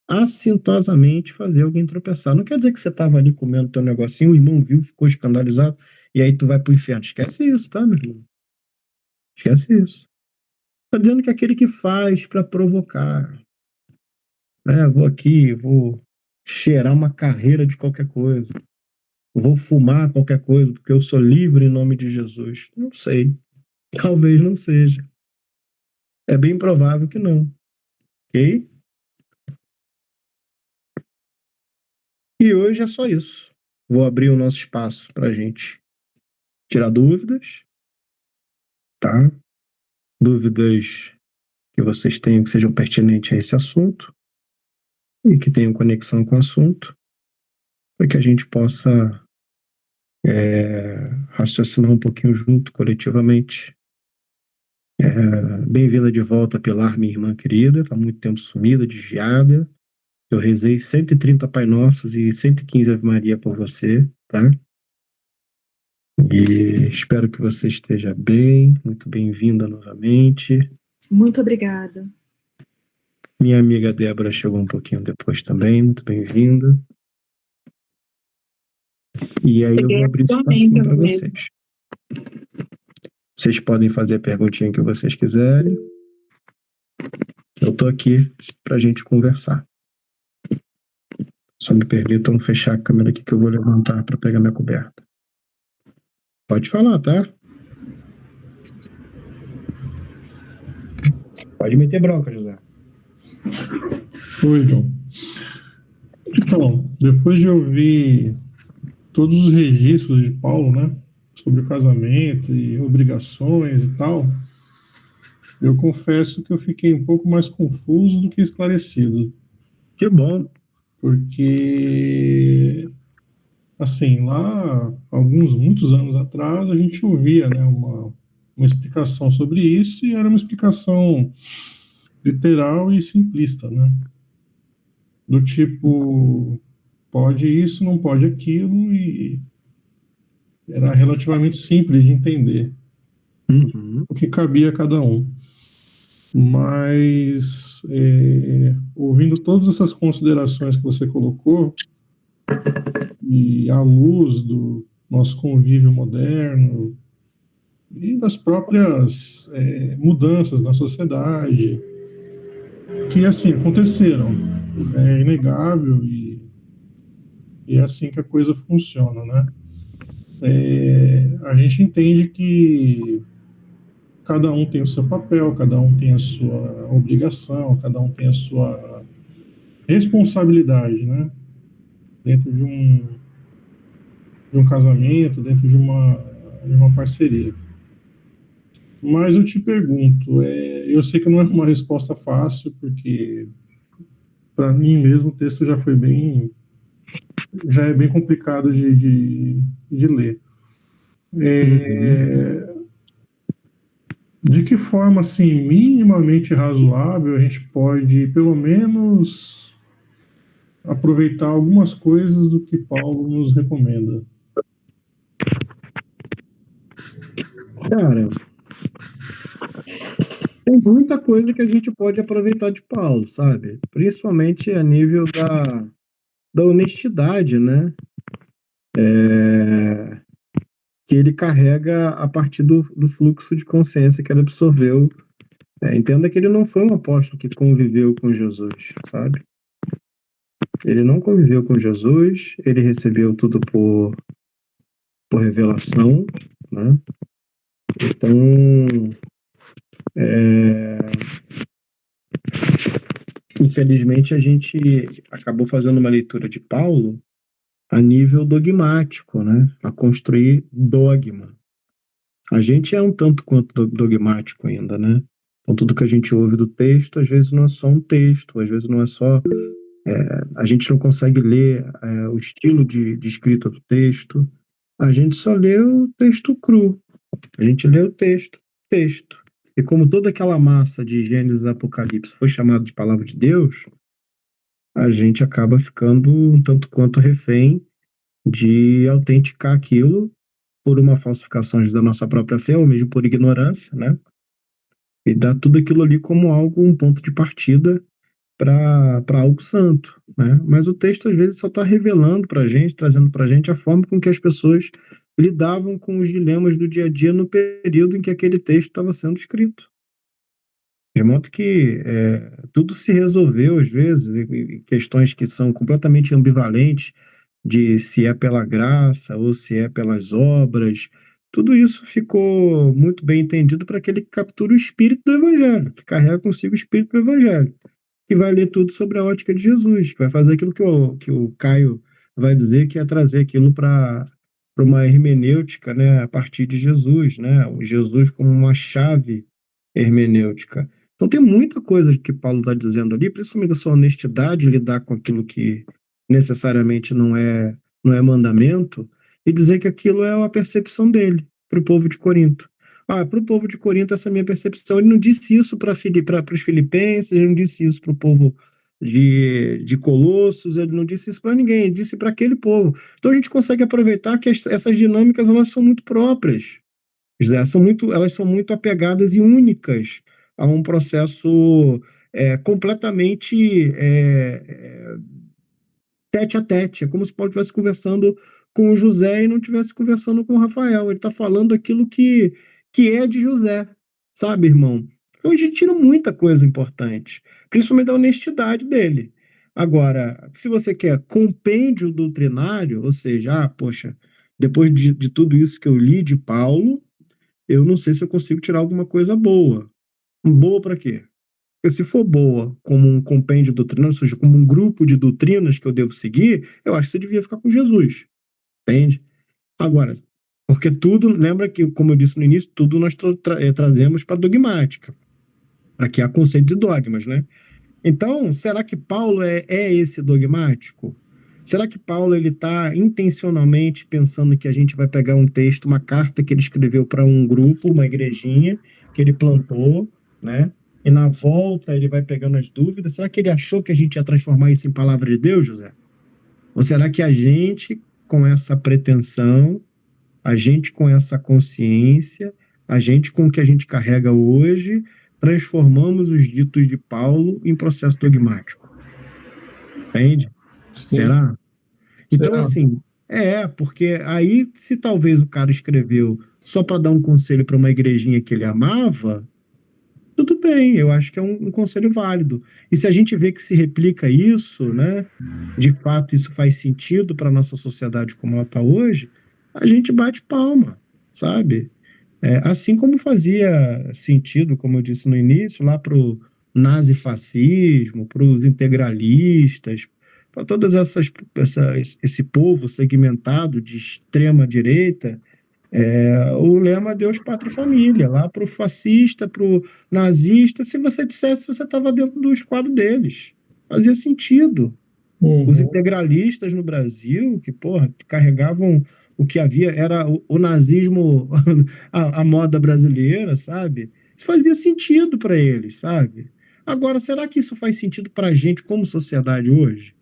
assintosamente fazer alguém tropeçar. Não quer dizer que você estava ali comendo teu negocinho, o irmão viu, ficou escandalizado, e aí tu vai pro inferno. Esquece isso, tá, meu irmão? Esquece isso. Está dizendo que é aquele que faz para provocar. Né? Vou cheirar uma carreira de qualquer coisa. Vou fumar qualquer coisa, porque eu sou livre em nome de Jesus. Não sei. Talvez não seja. É bem provável que não. Ok? E hoje é só isso. Vou abrir o nosso espaço para a gente tirar dúvidas, tá? Dúvidas que vocês tenham que sejam pertinentes a esse assunto e que tenham conexão com o assunto, para que a gente possa raciocinar um pouquinho junto, coletivamente. Bem-vinda de volta, Pilar, minha irmã querida. Está muito tempo sumida, desviada. Eu rezei 130 Pai Nossos e 115 Ave Maria por você, tá? E espero que você esteja bem. Muito bem-vinda novamente. Muito obrigada. Minha amiga Débora chegou um pouquinho depois também. Muito bem-vinda. E aí eu vou abrir espacinho para vocês. Vocês podem fazer a perguntinha que vocês quiserem. Eu estou aqui para a gente conversar. Só me permitam fechar a câmera aqui que eu vou levantar para pegar minha coberta. Pode falar, tá? Pode meter bronca, José. Oi, João. Então, depois de ouvir todos os registros de Paulo, né, sobre o casamento e obrigações e tal, eu confesso que eu fiquei um pouco mais confuso do que esclarecido. Que bom. Porque, assim, lá, muitos anos atrás, a gente ouvia, né, uma explicação sobre isso, e era uma explicação literal e simplista, né? Do tipo, pode isso, não pode aquilo, e era relativamente simples de entender o que cabia a cada um. Mas, ouvindo todas essas considerações que você colocou, e à luz do nosso convívio moderno, e das próprias mudanças na sociedade, que, assim, aconteceram. É inegável e é assim que a coisa funciona, né? A gente entende que cada um tem o seu papel, cada um tem a sua obrigação, cada um tem a sua responsabilidade, né? Dentro de um casamento, dentro de uma parceria. Mas eu te pergunto, eu sei que não é uma resposta fácil, porque para mim mesmo o texto já é bem complicado de ler. De que forma, assim, minimamente razoável a gente pode, pelo menos, aproveitar algumas coisas do que Paulo nos recomenda? Cara, tem muita coisa que a gente pode aproveitar de Paulo, sabe? Principalmente a nível da honestidade, né? Que ele carrega a partir do fluxo de consciência que ele absorveu. Entenda que ele não foi um apóstolo que conviveu com Jesus, sabe? Ele não conviveu com Jesus, ele recebeu tudo por revelação, né? Então, infelizmente, a gente acabou fazendo uma leitura de Paulo a nível dogmático, né? A construir dogma. A gente é um tanto quanto dogmático ainda, né? Então, tudo que a gente ouve do texto, às vezes não é só um texto, às vezes não é só. A gente não consegue ler o estilo de escrita do texto, a gente só lê o texto cru, a gente lê o texto. E como toda aquela massa de Gênesis e Apocalipse foi chamada de palavra de Deus, a gente acaba ficando um tanto quanto refém de autenticar aquilo por uma falsificação da nossa própria fé, ou mesmo por ignorância, né? E dar tudo aquilo ali como algo, um ponto de partida para algo santo, né? Mas o texto às vezes só está revelando para a gente, trazendo para a gente a forma com que as pessoas lidavam com os dilemas do dia a dia no período em que aquele texto estava sendo escrito. De modo que tudo se resolveu às vezes, em questões que são completamente ambivalentes, de se é pela graça ou se é pelas obras. Tudo isso ficou muito bem entendido para aquele que captura o espírito do Evangelho, que carrega consigo o espírito do Evangelho, que vai ler tudo sobre a ótica de Jesus, que vai fazer aquilo que o Caio vai dizer, que é trazer aquilo para uma hermenêutica, né, a partir de Jesus, né, o Jesus como uma chave hermenêutica. Então tem muita coisa que Paulo está dizendo ali, principalmente a sua honestidade em lidar com aquilo que necessariamente não é mandamento, e dizer que aquilo é uma percepção dele para o povo de Corinto. Para o povo de Corinto, essa é a minha percepção. Ele não disse isso para os filipenses, ele não disse isso para o povo de Colossos, ele não disse isso para ninguém, ele disse para aquele povo. Então a gente consegue aproveitar que essas dinâmicas elas são muito próprias. Elas são muito apegadas e únicas a um processo completamente tete a tete. É como se Paulo estivesse conversando com o José e não estivesse conversando com o Rafael. Ele está falando aquilo que é de José, sabe, irmão? Então a gente tira muita coisa importante, principalmente da honestidade dele. Agora, se você quer compêndio doutrinário, ou seja, poxa, depois de tudo isso que eu li de Paulo, eu não sei se eu consigo tirar alguma coisa boa. Boa para quê? Porque se for boa como um compêndio doutrinário, ou seja, como um grupo de doutrinas que eu devo seguir, eu acho que você devia ficar com Jesus. Entende? Agora, porque tudo, lembra que, como eu disse no início, tudo nós trazemos para dogmática. Aqui há conceito de dogmas, né? Então, será que Paulo é esse dogmático? Será que Paulo ele está intencionalmente pensando que a gente vai pegar um texto, uma carta que ele escreveu para um grupo, uma igrejinha que ele plantou, né? E na volta ele vai pegando as dúvidas. Será que ele achou que a gente ia transformar isso em palavra de Deus, José? Ou será que a gente, com essa pretensão, a gente com essa consciência, a gente com o que a gente carrega hoje, transformamos os ditos de Paulo em processo dogmático? Entende? Será? Então, Será? assim, porque aí, se talvez o cara escreveu só para dar um conselho para uma igrejinha que ele amava, tudo bem, eu acho que é um conselho válido. E se a gente vê que se replica isso, né, de fato isso faz sentido para a nossa sociedade como ela está hoje, a gente bate palma, sabe? Assim como fazia sentido, como eu disse no início, lá para o nazifascismo, para os integralistas, para todas esse povo segmentado de extrema direita, O lema Deus, Pátria e Família, lá para o fascista, para o nazista, se você dissesse, você estava dentro do esquadro deles. Fazia sentido. Os integralistas no Brasil, que, porra, carregavam o que havia, era o nazismo, a moda brasileira, sabe? Isso fazia sentido para eles, sabe? Agora, será que isso faz sentido para a gente como sociedade hoje?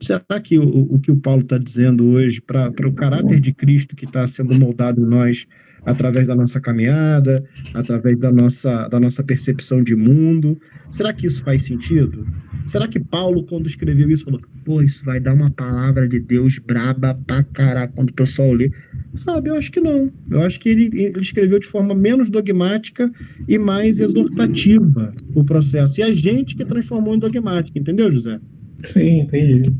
Será que o que o Paulo está dizendo hoje, para o caráter de Cristo que está sendo moldado em nós através da nossa caminhada, através da nossa percepção de mundo, será que isso faz sentido? Será que Paulo, quando escreveu isso, falou, pô, isso vai dar uma palavra de Deus braba pra caraca quando o pessoal lê? Sabe, eu acho que não. Eu acho que ele escreveu de forma menos dogmática e mais exortativa o processo. E a gente que transformou em dogmática, entendeu, José? Sim, entendi.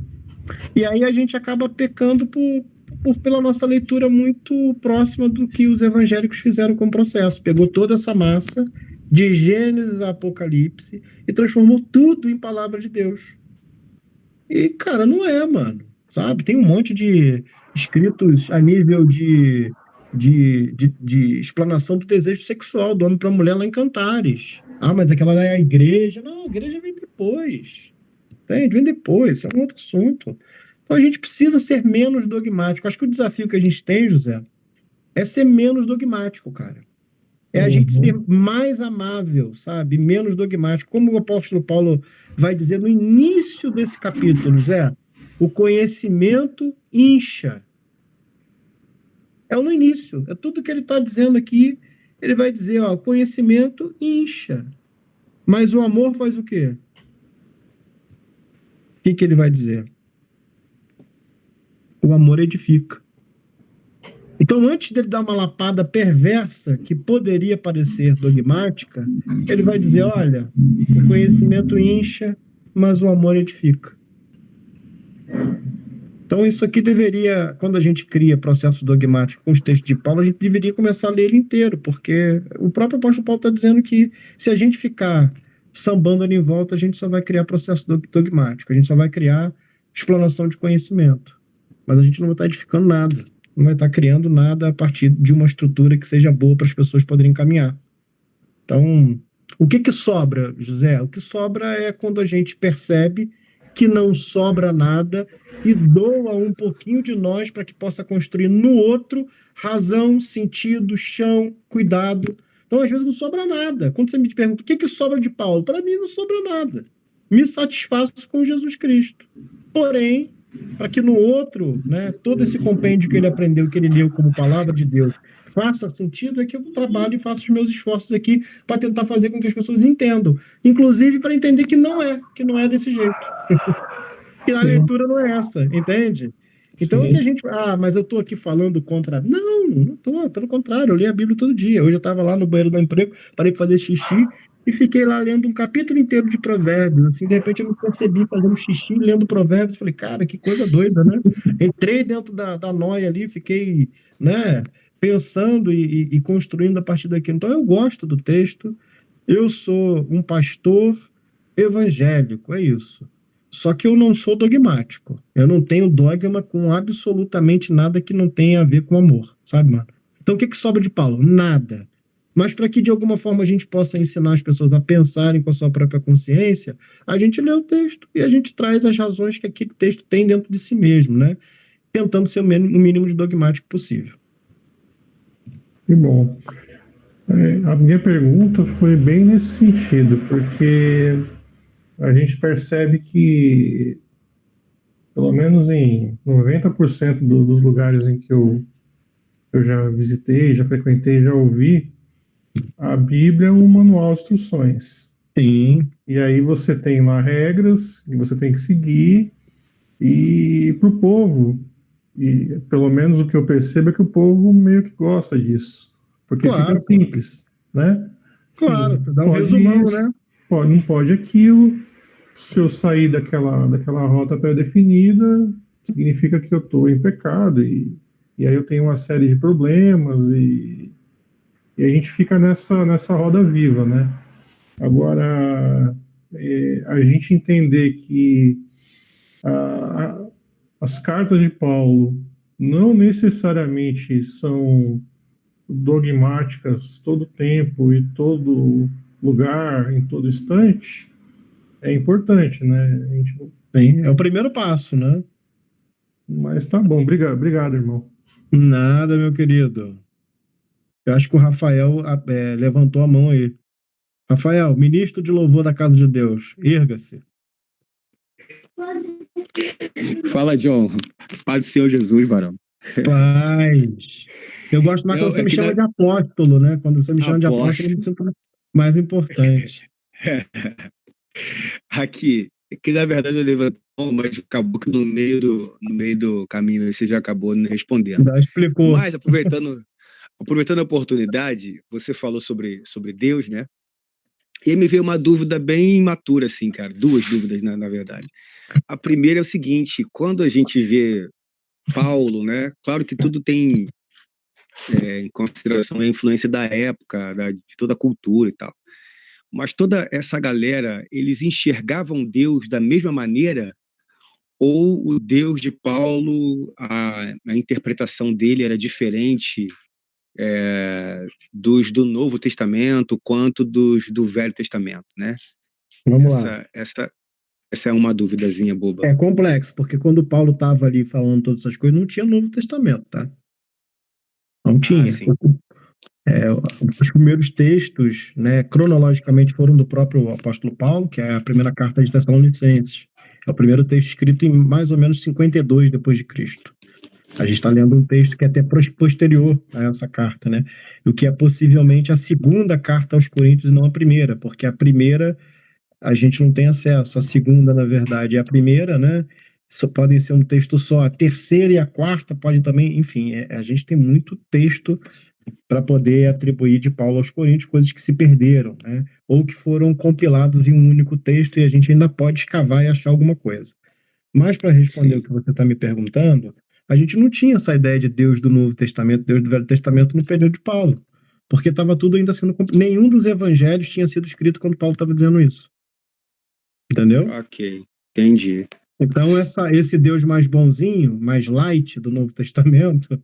E aí a gente acaba pecando pela nossa leitura muito próxima do que os evangélicos fizeram com o processo. Pegou toda essa massa de Gênesis a Apocalipse e transformou tudo em palavra de Deus. E, cara, não é, mano. Sabe? Tem um monte de escritos a nível de explanação do desejo sexual do homem para a mulher lá em Cantares. Ah, mas aquela é a igreja. Não, a igreja vem depois. Entende? Vem depois, isso é um outro assunto. Então a gente precisa ser menos dogmático. Acho que o desafio que a gente tem, José, é ser menos dogmático, cara. É a gente ser mais amável, sabe? Menos dogmático. Como o apóstolo Paulo vai dizer no início desse capítulo, José, o conhecimento incha. É no início. É tudo que ele está dizendo aqui. Ele vai dizer, ó, conhecimento incha. Mas o amor faz o quê? O que ele vai dizer? O amor edifica. Então, antes dele dar uma lapada perversa, que poderia parecer dogmática, ele vai dizer, olha, o conhecimento incha, mas o amor edifica. Então, isso aqui deveria, quando a gente cria processo dogmático com os textos de Paulo, a gente deveria começar a ler ele inteiro, porque o próprio apóstolo Paulo está dizendo que se a gente ficar sambando ali em volta, a gente só vai criar processo dogmático, a gente só vai criar explanação de conhecimento. Mas a gente não vai estar edificando nada, não vai estar criando nada a partir de uma estrutura que seja boa para as pessoas poderem caminhar. Então, o que sobra, José? O que sobra é quando a gente percebe que não sobra nada e doa um pouquinho de nós para que possa construir no outro razão, sentido, chão, cuidado. Então, às vezes, não sobra nada. Quando você me pergunta o que sobra de Paulo, para mim não sobra nada. Me satisfaço com Jesus Cristo. Porém, para que no outro, né, todo esse compêndio que ele aprendeu, que ele leu como palavra de Deus, faça sentido, é que eu trabalho e faço os meus esforços aqui para tentar fazer com que as pessoas entendam. Inclusive para entender que não é desse jeito. Que a leitura não é essa, entende? Então é que a gente... mas eu estou aqui falando contra... Não estou, pelo contrário, eu leio a Bíblia todo dia. Hoje eu estava lá no banheiro do emprego, parei para fazer xixi e fiquei lá lendo um capítulo inteiro de Provérbios. Assim, de repente eu me percebi fazendo xixi, lendo Provérbios. Falei, cara, que coisa doida, né? Entrei dentro da noia ali, fiquei, né, pensando e construindo a partir daquilo. Então eu gosto do texto. Eu sou um pastor evangélico, é isso. Só que eu não sou dogmático. Eu não tenho dogma com absolutamente nada que não tenha a ver com amor, sabe, mano? Então o que sobra de Paulo? Nada. Mas para que de alguma forma a gente possa ensinar as pessoas a pensarem com a sua própria consciência, a gente lê o texto e a gente traz as razões que aquele texto tem dentro de si mesmo, né? Tentando ser o mínimo de dogmático possível. Que bom. A minha pergunta foi bem nesse sentido, porque a gente percebe que, pelo menos em 90% dos lugares em que eu já visitei, já frequentei, já ouvi, a Bíblia é um manual de instruções. Sim. E aí você tem lá regras que você tem que seguir, e para o povo, e pelo menos o que eu percebo é que o povo meio que gosta disso, porque fica simples, né? Claro, Sim, dá um resumão, né? não pode aquilo. Se eu sair daquela rota pré-definida, significa que eu estou em pecado, e aí eu tenho uma série de problemas, e a gente fica nessa roda viva, né? Agora, a gente entender que as cartas de Paulo não necessariamente são dogmáticas todo tempo e todo lugar, em todo instante, é importante, né? A gente... Sim, é o primeiro passo, né? Mas tá bom, obrigado, irmão. Nada, meu querido. Eu acho que o Rafael levantou a mão aí. Rafael, ministro de louvor da casa de Deus, erga-se. Fala, John. Paz do Senhor Jesus, varão. Paz. Eu gosto mais Não, quando você é me que chama de apóstolo, né? Quando você me chama de apóstolo, eu apóstolo. me sinto mais importante. Aqui, é que na verdade eu levantei, mas acabou que no meio do caminho aí você já acabou me respondendo. Já explicou. Mas aproveitando a oportunidade, você falou sobre Deus, né? E aí me veio uma dúvida bem imatura, assim, cara. Duas dúvidas, na verdade. A primeira é o seguinte: quando a gente vê Paulo, né? Claro que tudo tem em consideração a influência da época, de toda a cultura e tal. Mas toda essa galera, eles enxergavam Deus da mesma maneira? Ou o Deus de Paulo, a interpretação dele era diferente dos do Novo Testamento quanto dos do Velho Testamento, né? Vamos lá. Essa é uma duvidazinha boba. É complexo, porque quando Paulo estava ali falando todas essas coisas, não tinha Novo Testamento, tá? Não tinha. Sim. Os primeiros textos, né, cronologicamente, foram do próprio apóstolo Paulo, que é a primeira carta de Tessalonicenses. É o primeiro texto escrito em mais ou menos 52 depois de Cristo. A gente está lendo um texto que é até posterior a essa carta, né? O que é possivelmente a segunda carta aos Coríntios e não a primeira, porque a primeira a gente não tem acesso. A segunda, na verdade, é a primeira, né? Só podem ser um texto só. A terceira e a quarta podem também, enfim, a gente tem muito texto para poder atribuir de Paulo aos Coríntios coisas que se perderam, né? Ou que foram compilados em um único texto e a gente ainda pode escavar e achar alguma coisa. Mas para responder o que você está me perguntando, a gente não tinha essa ideia de Deus do Novo Testamento, Deus do Velho Testamento no período de Paulo, porque estava tudo ainda sendo... Nenhum dos evangelhos tinha sido escrito quando Paulo estava dizendo isso. Entendeu? Ok, entendi. Então, esse Deus mais bonzinho, mais light do Novo Testamento,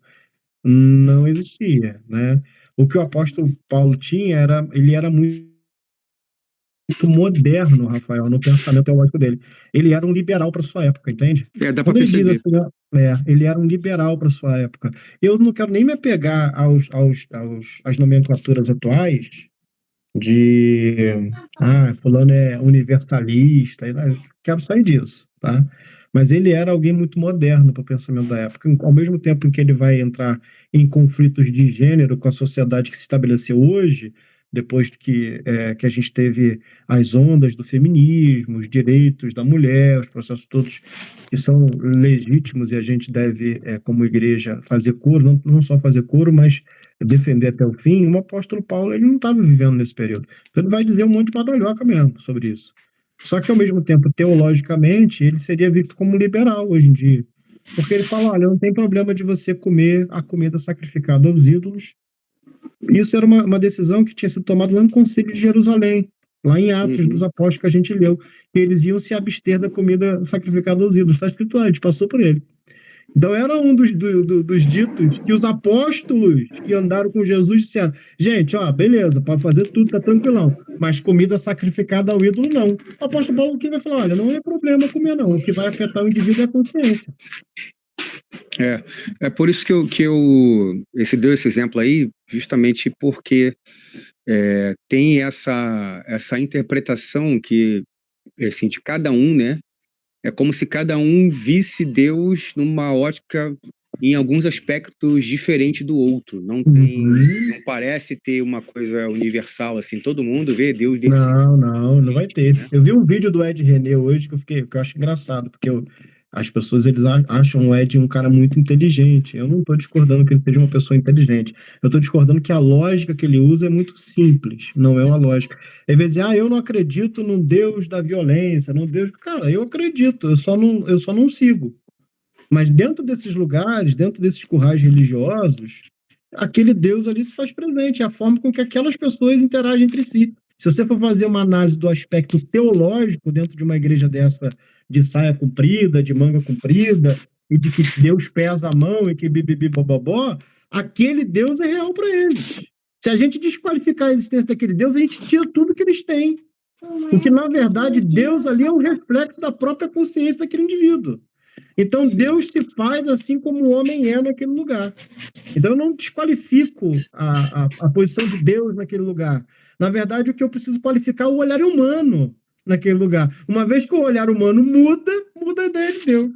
não existia, né? O que o apóstolo Paulo tinha ele era muito moderno, Rafael, no pensamento teológico dele. Ele era um liberal para sua época, entende? Dá para Quando ele diz perceber. assim, ele era um liberal para sua época. Eu não quero nem me apegar às nomenclaturas atuais de fulano é universalista, eu quero sair disso, tá? Mas ele era alguém muito moderno para o pensamento da época. Ao mesmo tempo em que ele vai entrar em conflitos de gênero com a sociedade que se estabeleceu hoje, depois que a gente teve as ondas do feminismo, os direitos da mulher, os processos todos que são legítimos e a gente deve, como igreja, fazer coro, não só fazer coro, mas defender até o fim. O apóstolo Paulo ele não estava vivendo nesse período. Então ele vai dizer um monte de badalhoca mesmo sobre isso. Só que, ao mesmo tempo, teologicamente, ele seria visto como liberal hoje em dia. Porque ele fala, olha, não tem problema de você comer a comida sacrificada aos ídolos. Isso era uma decisão que tinha sido tomada lá no Concílio de Jerusalém, lá em Atos dos Apóstolos que a gente leu, que eles iam se abster da comida sacrificada aos ídolos. Está escrito lá, a gente passou por ele. Então era um dos ditos que os apóstolos que andaram com Jesus disseram, gente, beleza, pode fazer tudo, tá tranquilão, mas comida sacrificada ao ídolo não. O apóstolo Paulo que vai falar, olha, não é problema comer não, o que vai afetar o indivíduo é a consciência. É por isso que eu deu esse exemplo aí, justamente porque tem essa interpretação que, assim, de cada um, né? É como se cada um visse Deus numa ótica, em alguns aspectos, diferente do outro. Não parece ter uma coisa universal, assim, todo mundo vê Deus desse jeito, Não vai ter. né? Eu vi um vídeo do Ed René hoje que eu acho engraçado, porque as pessoas eles acham o Ed um cara muito inteligente. Eu não estou discordando que ele seja uma pessoa inteligente. Eu estou discordando que a lógica que ele usa é muito simples, não é uma lógica. Ele vai dizer, eu não acredito no Deus da violência, no Deus... Cara, eu acredito, eu só não sigo. Mas dentro desses lugares, dentro desses currais religiosos, aquele Deus ali se faz presente, é a forma com que aquelas pessoas interagem entre si. Se você for fazer uma análise do aspecto teológico dentro de uma igreja dessa, de saia comprida, de manga comprida, e de que Deus pesa a mão e que bibibi bobobó, aquele Deus é real para eles. Se a gente desqualificar a existência daquele Deus, a gente tira tudo que eles têm. Porque, na verdade, Deus ali é um reflexo da própria consciência daquele indivíduo. Então, Deus se faz assim como o homem é naquele lugar. Então, eu não desqualifico a posição de Deus naquele lugar. Na verdade, o que eu preciso qualificar é o olhar humano naquele lugar. Uma vez que o olhar humano muda a ideia de Deus.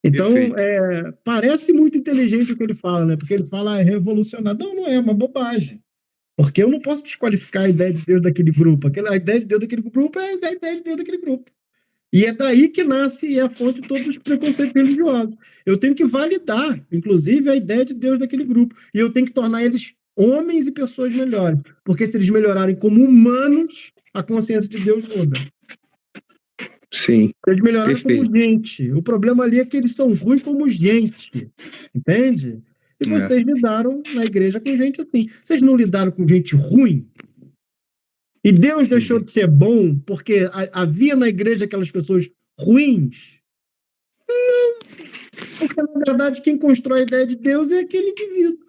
Então, Perfeito. parece muito inteligente o que ele fala, né? Porque ele fala é revolucionário. Não é uma bobagem. Porque eu não posso desqualificar a ideia de Deus daquele grupo. A ideia de Deus daquele grupo é a ideia de Deus daquele grupo. E é daí que nasce e é a fonte de todos os preconceitos religiosos. Eu tenho que validar, inclusive, a ideia de Deus daquele grupo. E eu tenho que tornar eles homens e pessoas melhores. Porque se eles melhorarem como humanos, a consciência de Deus muda. Sim, Se eles melhorarem perfeito. como gente. O problema ali é que eles são ruins como gente. Entende? E vocês lidaram na igreja com gente assim. Vocês não lidaram com gente ruim? E Deus deixou de ser bom porque havia na igreja aquelas pessoas ruins? Não. Porque, na verdade, quem constrói a ideia de Deus é aquele indivíduo.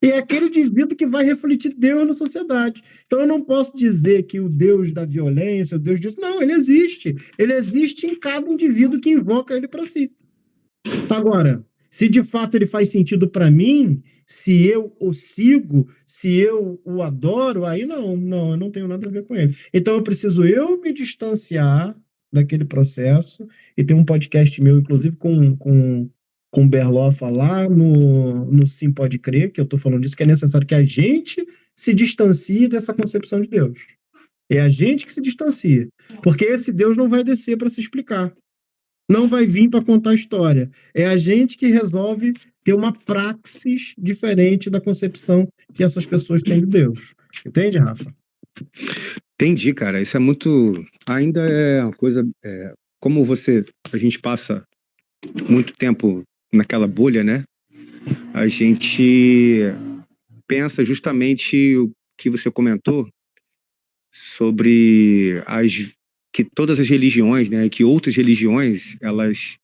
E é aquele indivíduo que vai refletir Deus na sociedade. Então, eu não posso dizer que o Deus da violência, o Deus disso. Não, ele existe. Ele existe em cada indivíduo que invoca ele para si. Agora, se de fato ele faz sentido para mim, se eu o sigo, se eu o adoro, aí eu não tenho nada a ver com ele. Então eu preciso me distanciar daquele processo, e tem um podcast meu, inclusive, com o Berlofa lá no Sim Pode Crer, que eu estou falando disso, que é necessário que a gente se distancie dessa concepção de Deus. É a gente que se distancia, porque esse Deus não vai descer para se explicar. Não vai vir para contar a história. É a gente que resolve ter uma praxis diferente da concepção que essas pessoas têm de Deus. Entende, Rafa? Entendi, cara. Isso é muito. Ainda é uma coisa. Como a gente passa muito tempo naquela bolha, né? A gente pensa justamente o que você comentou sobre que todas as religiões, né? Que outras religiões, elas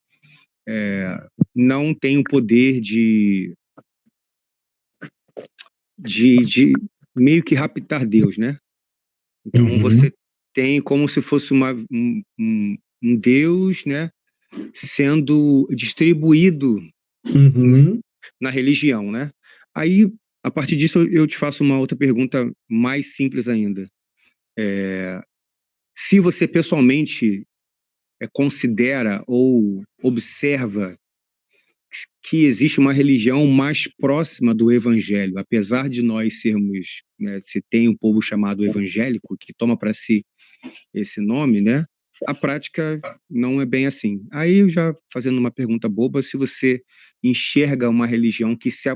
não têm o poder de meio que raptar Deus, né? Então você tem como se fosse um Deus, né, sendo distribuído na religião, né? Aí, a partir disso, eu te faço uma outra pergunta mais simples ainda. Se você pessoalmente considera ou observa que existe uma religião mais próxima do evangelho, apesar de nós sermos, né, se tem um povo chamado evangélico, que toma para si esse nome, né, a prática não é bem assim. Aí, já fazendo uma pergunta boba, se você enxerga uma religião que se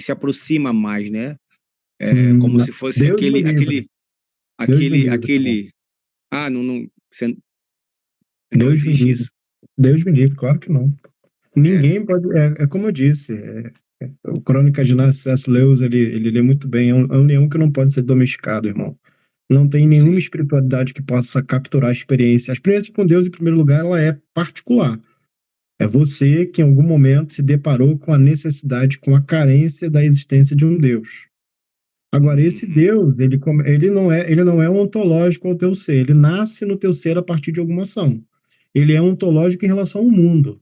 aproxima mais, né, como se fosse Deus me livre. Deus me livre. Não Deus me existe livre. isso? Deus me livre, claro que não. Ninguém pode. É como eu disse, o Crônica de Narcissus C.S. Lewis, ele lê muito bem. É um leão que não pode ser domesticado, irmão. Não tem nenhuma espiritualidade que possa capturar a experiência. A experiência com Deus, em primeiro lugar, ela é particular. É você que em algum momento se deparou com a necessidade, com a carência da existência de um Deus. Agora, esse Deus, ele não é ontológico ao teu ser. Ele nasce no teu ser a partir de alguma ação. Ele é ontológico em relação ao mundo.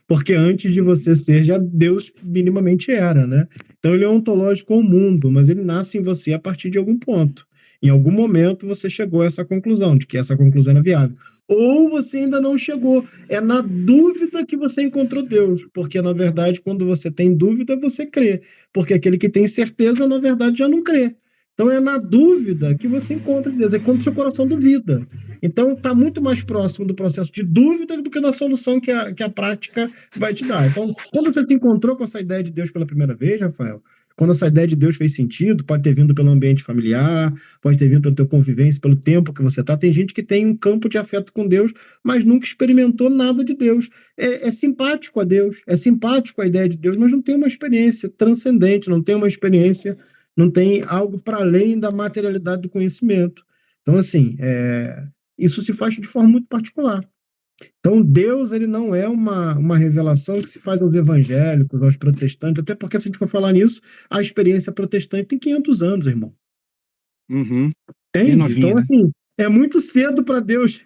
Porque antes de você ser, já Deus minimamente era, né? Então ele é ontológico ao mundo, mas ele nasce em você a partir de algum ponto. Em algum momento você chegou a essa conclusão, de que essa conclusão é viável. Ou você ainda não chegou. É na dúvida que você encontrou Deus. Porque, na verdade, quando você tem dúvida, você crê. Porque aquele que tem certeza, na verdade, já não crê. Então é na dúvida que você encontra Deus. É quando seu coração duvida. Então está muito mais próximo do processo de dúvida do que da solução que a prática vai te dar. Então, quando você se encontrou com essa ideia de Deus pela primeira vez, Rafael, quando essa ideia de Deus fez sentido, pode ter vindo pelo ambiente familiar, pode ter vindo pela tua convivência, pelo tempo que você está. Tem gente que tem um campo de afeto com Deus, mas nunca experimentou nada de Deus. É simpático a Deus, é simpático a ideia de Deus, mas não tem uma experiência transcendente, não tem uma experiência, não tem algo para além da materialidade do conhecimento. Então, assim, isso se faz de forma muito particular. Então, Deus, ele não é uma revelação que se faz aos evangélicos, aos protestantes, até porque, se a gente for falar nisso, a experiência protestante tem 500 anos, irmão. Uhum. Bem Entende? novinha, Então, né? assim, é muito cedo para Deus,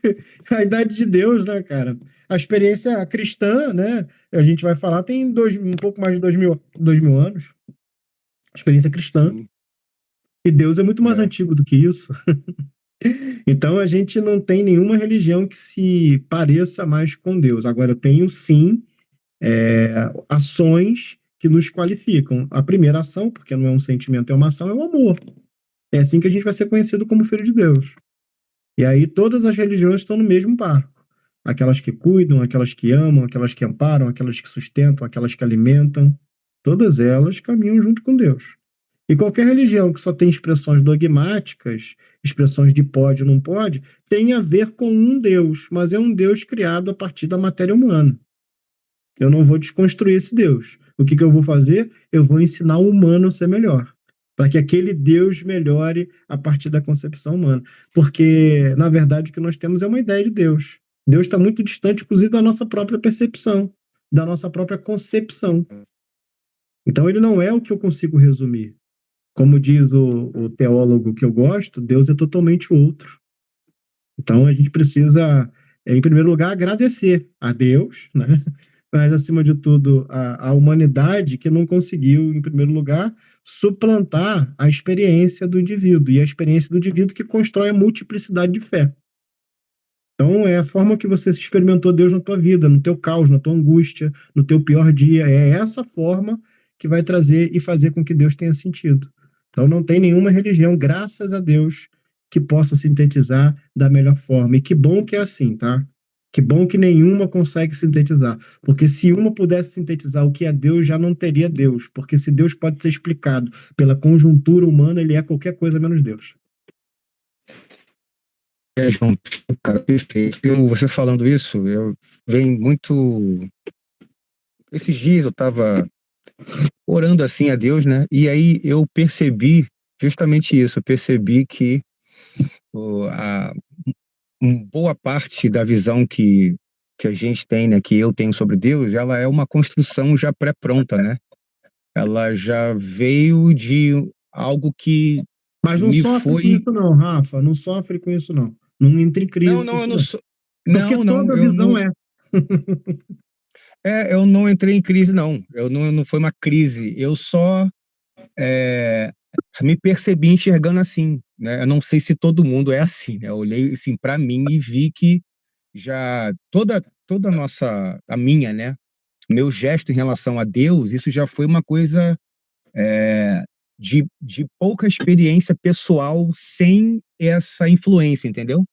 a idade de Deus, né, cara? A experiência cristã, né, a gente vai falar, tem um pouco mais de 2000 anos. Experiência cristã. Sim. E Deus é muito mais É. antigo do que isso. Então, a gente não tem nenhuma religião que se pareça mais com Deus. Agora, eu tenho, sim, ações que nos qualificam. A primeira ação, porque não é um sentimento, é uma ação, é o amor. É assim que a gente vai ser conhecido como filho de Deus. E aí todas as religiões estão no mesmo barco. Aquelas que cuidam, aquelas que amam, aquelas que amparam, aquelas que sustentam, aquelas que alimentam, todas elas caminham junto com Deus. E qualquer religião que só tem expressões dogmáticas, expressões de pode ou não pode, tem a ver com um Deus, mas é um Deus criado a partir da matéria humana. Eu não vou desconstruir esse Deus. O que eu vou fazer? Eu vou ensinar o humano a ser melhor, para que aquele Deus melhore a partir da concepção humana. Porque, na verdade, o que nós temos é uma ideia de Deus. Deus está muito distante, inclusive, da nossa própria percepção, da nossa própria concepção. Então, ele não é o que eu consigo resumir. Como diz o teólogo que eu gosto, Deus é totalmente outro. Então, a gente precisa, em primeiro lugar, agradecer a Deus, né? Mas, acima de tudo, a humanidade que não conseguiu, em primeiro lugar, suplantar a experiência do indivíduo, e a experiência do indivíduo que constrói a multiplicidade de fé. Então, é a forma que você experimentou Deus na tua vida, no teu caos, na tua angústia, no teu pior dia. É essa forma que vai trazer e fazer com que Deus tenha sentido. Então, não tem nenhuma religião, graças a Deus, que possa sintetizar da melhor forma. E que bom que é assim, tá? Que bom que nenhuma consegue sintetizar. Porque se uma pudesse sintetizar o que é Deus, já não teria Deus. Porque se Deus pode ser explicado pela conjuntura humana, ele é qualquer coisa menos Deus. João, cara, perfeito. Você falando isso, eu venho muito. Esses dias eu estava orando assim a Deus, né? E aí eu percebi justamente isso. Eu percebi que boa parte da visão que a gente tem, né? Que eu tenho sobre Deus, ela é uma construção já pré-pronta, né? Ela já veio de algo que Mas não me sofre com foi. isso não, Rafa. Não sofre com isso não. Não entre em crise Não, com não, eu isso não não. sou. Porque Não, toda eu visão não. é. Eu não entrei em crise, não. Não foi uma crise. Eu só me percebi enxergando assim, né? Eu não sei se todo mundo é assim, né? Eu olhei assim para mim e vi que já toda a minha, né? Meu gesto em relação a Deus, isso já foi uma coisa de pouca experiência pessoal sem essa influência, entendeu?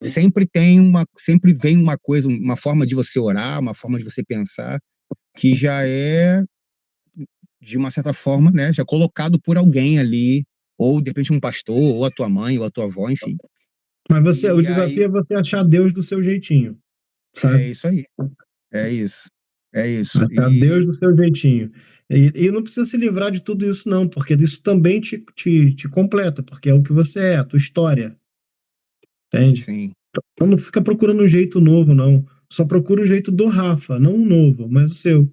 Sempre vem uma coisa, uma forma de você orar, uma forma de você pensar, que já é, de uma certa forma, né, já colocado por alguém ali, ou de repente um pastor, ou a tua mãe, ou a tua avó, enfim. Mas o E desafio aí, é você achar Deus do seu jeitinho, é sabe? isso aí, é isso, é isso. Achar Deus do seu jeitinho. E não precisa se livrar de tudo isso, não, porque isso também te completa, porque é o que você é, a tua história, entende? Sim. Então não fica procurando um jeito novo, não. Só procura o jeito do Rafa, não um novo, mas o seu.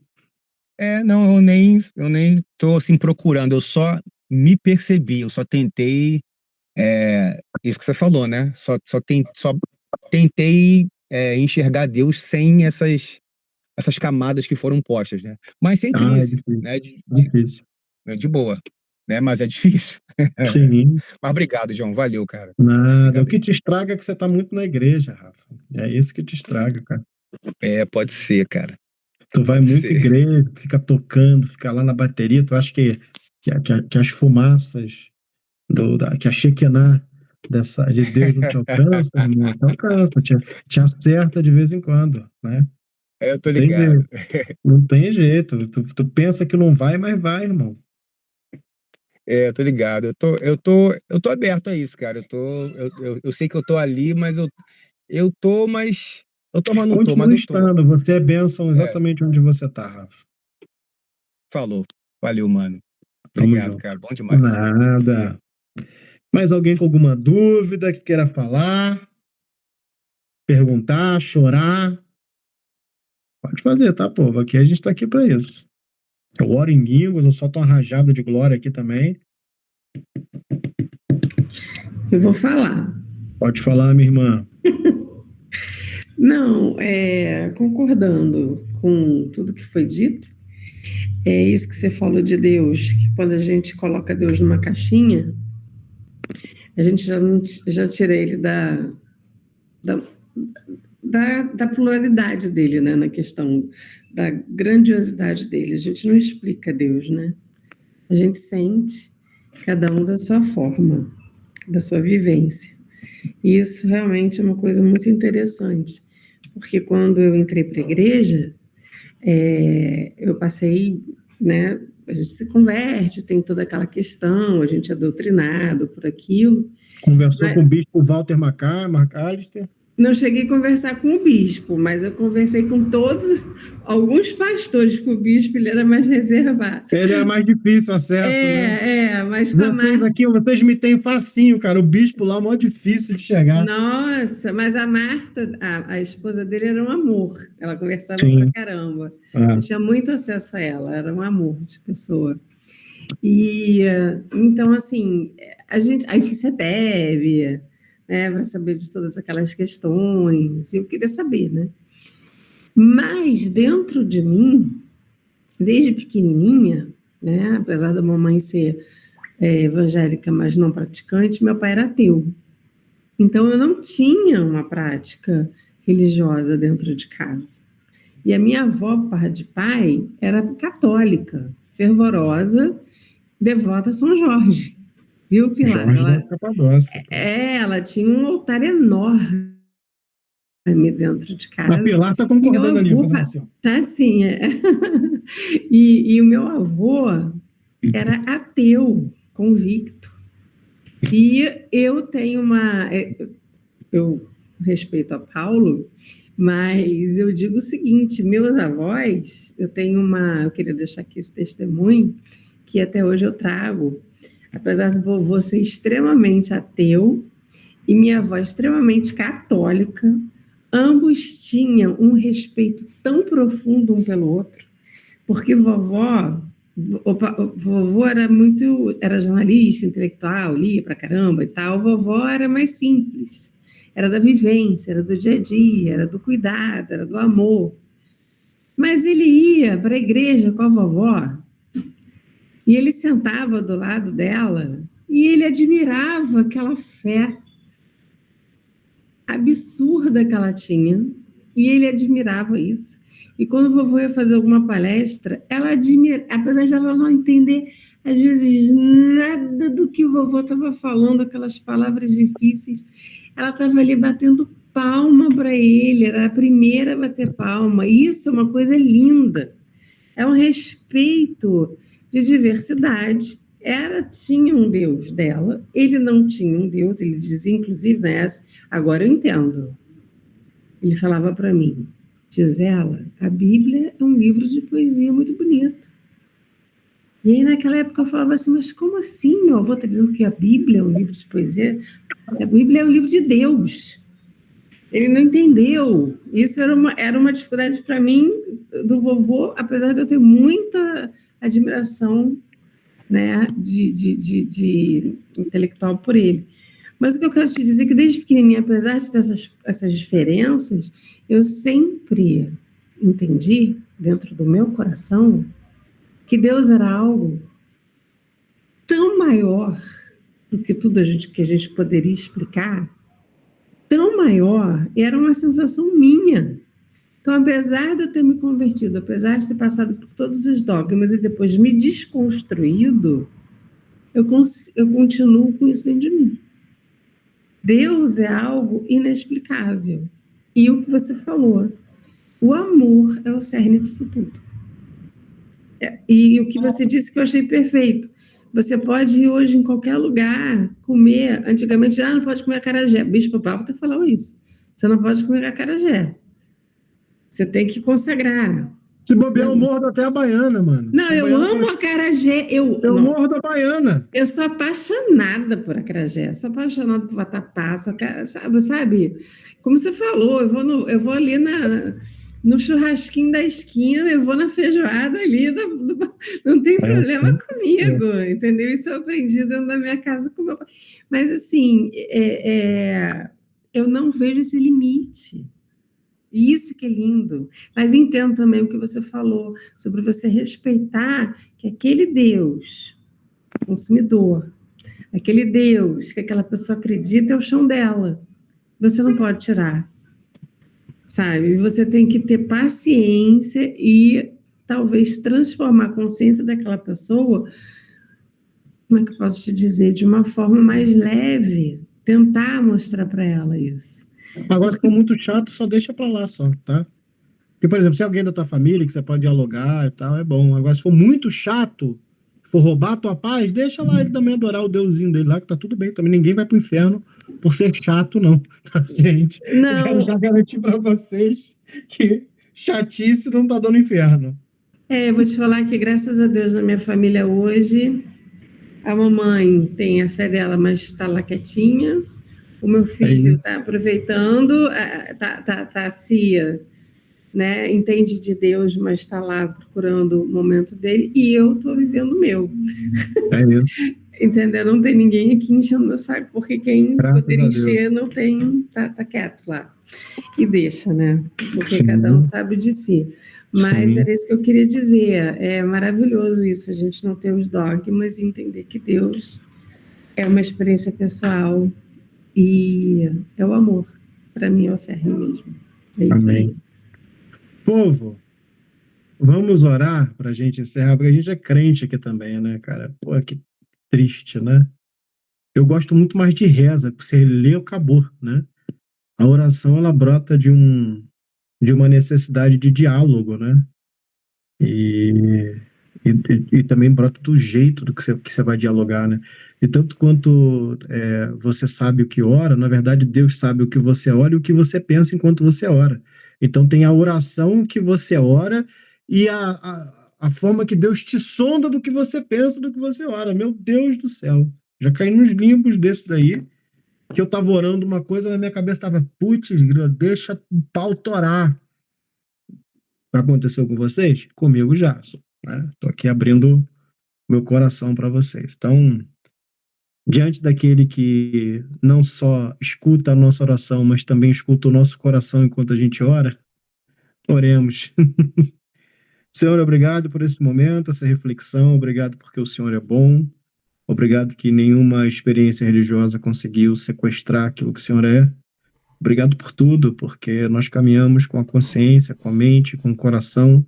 Não, eu nem tô assim procurando, eu só me percebi, eu só tentei, isso que você falou, né? Só tentei enxergar Deus sem essas camadas que foram postas, né? Mas sem Ah, é crise, difícil. né? Difícil. De boa, né? Mas é difícil. Sim, Mas obrigado, João. Valeu, cara. nada. O Obrigado que aí. te estraga é que você tá muito na igreja, Rafa. É isso que te estraga, cara. Pode ser, cara. Tu vai Pode muito à ser. igreja, fica tocando, fica lá na bateria, tu acha que as fumaças, que a Shekinah de Deus não te alcança, irmão? Te alcança, te acerta de vez em quando, né? Eu tô Não tem ligado. jeito. Não tem jeito. Tu pensa que não vai, mas vai, irmão. Eu tô ligado. Eu tô aberto a isso, cara. Eu sei que eu tô ali, mas mas não tô, mas Continue eu tô. estando, você é bênção É, exatamente onde você tá, Rafa. falou. Valeu, mano. Tamo Obrigado, junto. cara. Bom demais. Nada. Mais alguém com alguma dúvida que queira falar, perguntar, chorar? Pode fazer, tá, povo? Aqui a gente tá aqui pra isso. Eu oro em línguas, eu solto uma rajada de glória aqui também. Eu vou falar. Pode falar, minha irmã. Não, concordando com tudo que foi dito, é isso que você falou de Deus, que quando a gente coloca Deus numa caixinha, a gente já tira ele da pluralidade dele, né? Na questão da grandiosidade dele. A gente não explica Deus, né? A gente sente, cada um da sua forma, da sua vivência. E isso realmente é uma coisa muito interessante, porque quando eu entrei para a igreja, eu passei, né? A gente se converte, tem toda aquela questão, a gente é doutrinado por aquilo. Conversou com o bispo Walter McAllister. Não cheguei a conversar com o bispo, mas eu conversei com alguns pastores, que o bispo ele era mais reservado. Ele é mais difícil acesso, né? Mas com a Marta... Vocês me têm facinho, cara. O bispo lá é mó difícil de chegar. Nossa, mas a Marta, a esposa dele era um amor. Ela conversava pra caramba. Eu tinha muito acesso a ela, era um amor de pessoa. E então, assim, aí fiz CETEB, né, para saber de todas aquelas questões, e eu queria saber, né? Mas dentro de mim, desde pequenininha, né, apesar da mamãe ser evangélica, mas não praticante, meu pai era ateu. Então eu não tinha uma prática religiosa dentro de casa. E a minha avó, por parte de pai, era católica, fervorosa, devota a São Jorge. Viu, Pilar? Ela tinha um altar enorme dentro de casa. A Pilar está concordando ali. Tá sim, E o meu avô era ateu, convicto. E eu tenho eu respeito a Paulo, mas eu digo o seguinte, meus avós, eu queria deixar aqui esse testemunho, que até hoje eu trago. Apesar do vovô ser extremamente ateu e minha avó extremamente católica, ambos tinham um respeito tão profundo um pelo outro, porque vovô era jornalista, intelectual, lia pra caramba e tal, vovó era mais simples, era da vivência, era do dia a dia, era do cuidado, era do amor. Mas ele ia para a igreja com a vovó, e ele sentava do lado dela e ele admirava aquela fé absurda que ela tinha, e ele admirava isso. E quando o vovô ia fazer alguma palestra, ela apesar de ela não entender, às vezes, nada do que o vovô estava falando, aquelas palavras difíceis, ela estava ali batendo palma para ele, era a primeira a bater palma. Isso é uma coisa linda. É um respeito de diversidade. Ela tinha um Deus dela, ele não tinha um Deus, ele dizia, inclusive, agora eu entendo. Ele falava para mim, Gisela, a Bíblia é um livro de poesia muito bonito. E aí, naquela época, eu falava assim, mas como assim? Meu avô está dizendo que a Bíblia é um livro de poesia? A Bíblia é um livro de Deus. Ele não entendeu. Isso era uma dificuldade para mim, do vovô, apesar de eu ter muita admiração, né, de intelectual por ele. Mas o que eu quero te dizer é que desde pequenininha, apesar de ter essas diferenças, eu sempre entendi, dentro do meu coração, que Deus era algo tão maior do que tudo que a gente poderia explicar, tão maior, era uma sensação minha. Então, apesar de eu ter me convertido, apesar de ter passado por todos os dogmas e depois me desconstruído, eu continuo com isso dentro de mim. Deus é algo inexplicável. E o que você falou, o amor é o cerne disso tudo. E o que você disse que eu achei perfeito. Você pode ir hoje em qualquer lugar comer. Antigamente já não pode comer acarajé. Bispo Paulo até falou isso. Você não pode comer acarajé. Você tem que consagrar. Se bobear, eu mordo até a baiana, mano. Não, eu amo acarajé. Eu mordo a baiana. Eu sou apaixonada por acarajé. Sou apaixonada por vatapá. Sabe? Como você falou, eu vou ali no churrasquinho da esquina, eu vou na feijoada ali, não tem problema comigo, entendeu? Isso eu aprendi dentro da minha casa com meu pai. Mas, assim, eu não vejo esse limite. E isso que é lindo. Mas entendo também o que você falou sobre você respeitar que aquele Deus consumidor, aquele Deus que aquela pessoa acredita é o chão dela. Você não pode tirar, sabe? Você tem que ter paciência e talvez transformar a consciência daquela pessoa, como é que eu posso te dizer, de uma forma mais leve, tentar mostrar para ela isso. Agora, se for muito chato, só deixa pra lá só, tá? Porque, por exemplo, se é alguém da tua família que você pode dialogar e tal, é bom. Agora, se for muito chato, for roubar a tua paz, deixa lá ele também adorar o deusinho dele lá, que tá tudo bem. Também ninguém vai pro inferno por ser chato, não. Tá, gente? Não. Eu quero já garantir pra vocês que chatice não tá dando inferno. Eu vou te falar que, graças a Deus, na minha família hoje, a mamãe tem a fé dela, mas está lá quietinha. O meu filho está aproveitando, tá cia, né? Entende de Deus, mas está lá procurando o momento dele, e eu estou vivendo o meu. É isso. Entendeu? Não tem ninguém aqui enchendo meu saco, porque quem Graças poderia a Deus. encher não tem, tá quieto lá. E deixa, né? Porque Sim. cada um sabe de si. Mas Sim. era isso que eu queria dizer. É maravilhoso isso, a gente não ter os dogmas e entender que Deus é uma experiência pessoal e é o amor. Para mim é o cerne mesmo. É isso Amém. aí. Povo, vamos orar pra gente encerrar, porque a gente é crente aqui também, né, cara? Pô, que triste, né? Eu gosto muito mais de reza, porque você lê, acabou, né? A oração, ela brota de uma necessidade de diálogo, né? E também brota do jeito do que você vai dialogar, né? E tanto quanto você sabe o que ora, na verdade, Deus sabe o que você ora e o que você pensa enquanto você ora. Então tem a oração que você ora e a forma que Deus te sonda do que você pensa, do que você ora. Meu Deus do céu. Já caí nos limbos desse daí, que eu tava orando uma coisa, na minha cabeça tava, putz, deixa o pau torar. Aconteceu com vocês? Comigo já. Né? Tô aqui abrindo meu coração para vocês. Então, diante daquele que não só escuta a nossa oração, mas também escuta o nosso coração enquanto a gente ora, oremos. Senhor, obrigado por esse momento, essa reflexão, obrigado porque o Senhor é bom, obrigado que nenhuma experiência religiosa conseguiu sequestrar aquilo que o Senhor é. Obrigado por tudo, porque nós caminhamos com a consciência, com a mente, com o coração,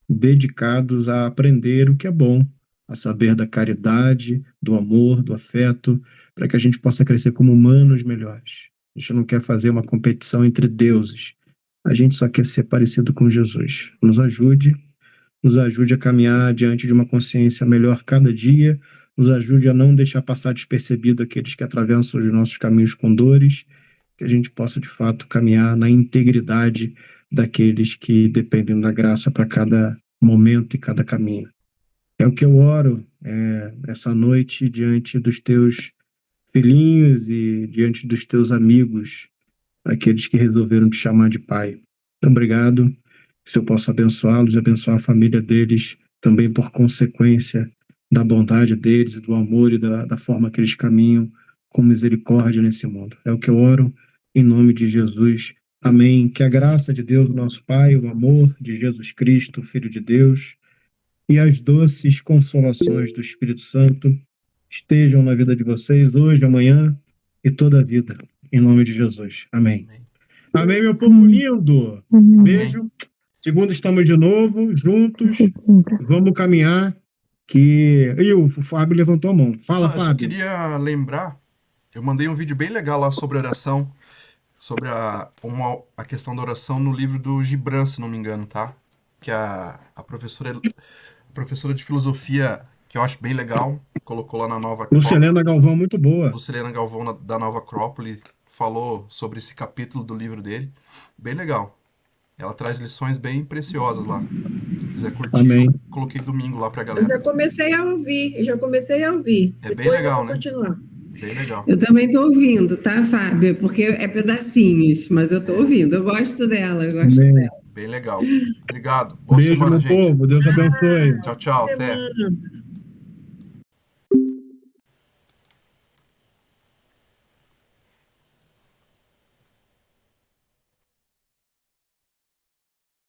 dedicados a aprender o que é bom, a saber da caridade, do amor, do afeto, para que a gente possa crescer como humanos melhores. A gente não quer fazer uma competição entre deuses, a gente só quer ser parecido com Jesus. Nos ajude a caminhar diante de uma consciência melhor cada dia, nos ajude a não deixar passar despercebido aqueles que atravessam os nossos caminhos com dores, que a gente possa, de fato, caminhar na integridade daqueles que dependem da graça para cada momento e cada caminho. É o que eu oro essa noite diante dos teus filhinhos e diante dos teus amigos, aqueles que resolveram te chamar de pai. Obrigado, que eu possa abençoá-los e abençoar a família deles, também por consequência da bondade deles, do amor e da forma que eles caminham com misericórdia nesse mundo. É o que eu oro em nome de Jesus. Amém. Que a graça de Deus, nosso Pai, o amor de Jesus Cristo, Filho de Deus, e as doces consolações do Espírito Santo estejam na vida de vocês hoje, amanhã e toda a vida. Em nome de Jesus. Amém. Amém, meu povo lindo. Beijo. Segunda estamos de novo, juntos. Vamos caminhar. E o Fábio levantou a mão. Fala, Fábio. Eu só queria lembrar, eu mandei um vídeo bem legal lá sobre oração, sobre a questão da oração no livro do Gibran, se não me engano, tá? Que a professora de filosofia, que eu acho bem legal, colocou lá na Nova Acrópole. Lucilena Galvão, muito boa. Lucilena Galvão, da Nova Acrópole, falou sobre esse capítulo do livro dele. Bem legal. Ela traz lições bem preciosas lá. Se quiser curtir, Amém. eu coloquei domingo lá pra Eu galera. já comecei a ouvir. É bem Depois legal, eu vou né? continuar. Bem legal. Eu também estou ouvindo, tá, Fábio? Porque é pedacinhos, mas eu estou ouvindo. Eu gosto dela, eu gosto Amém. dela. Bem legal. Obrigado. Boa Beijo, semana, meu gente. povo. Deus abençoe. Tchau, tchau. Até. Semana.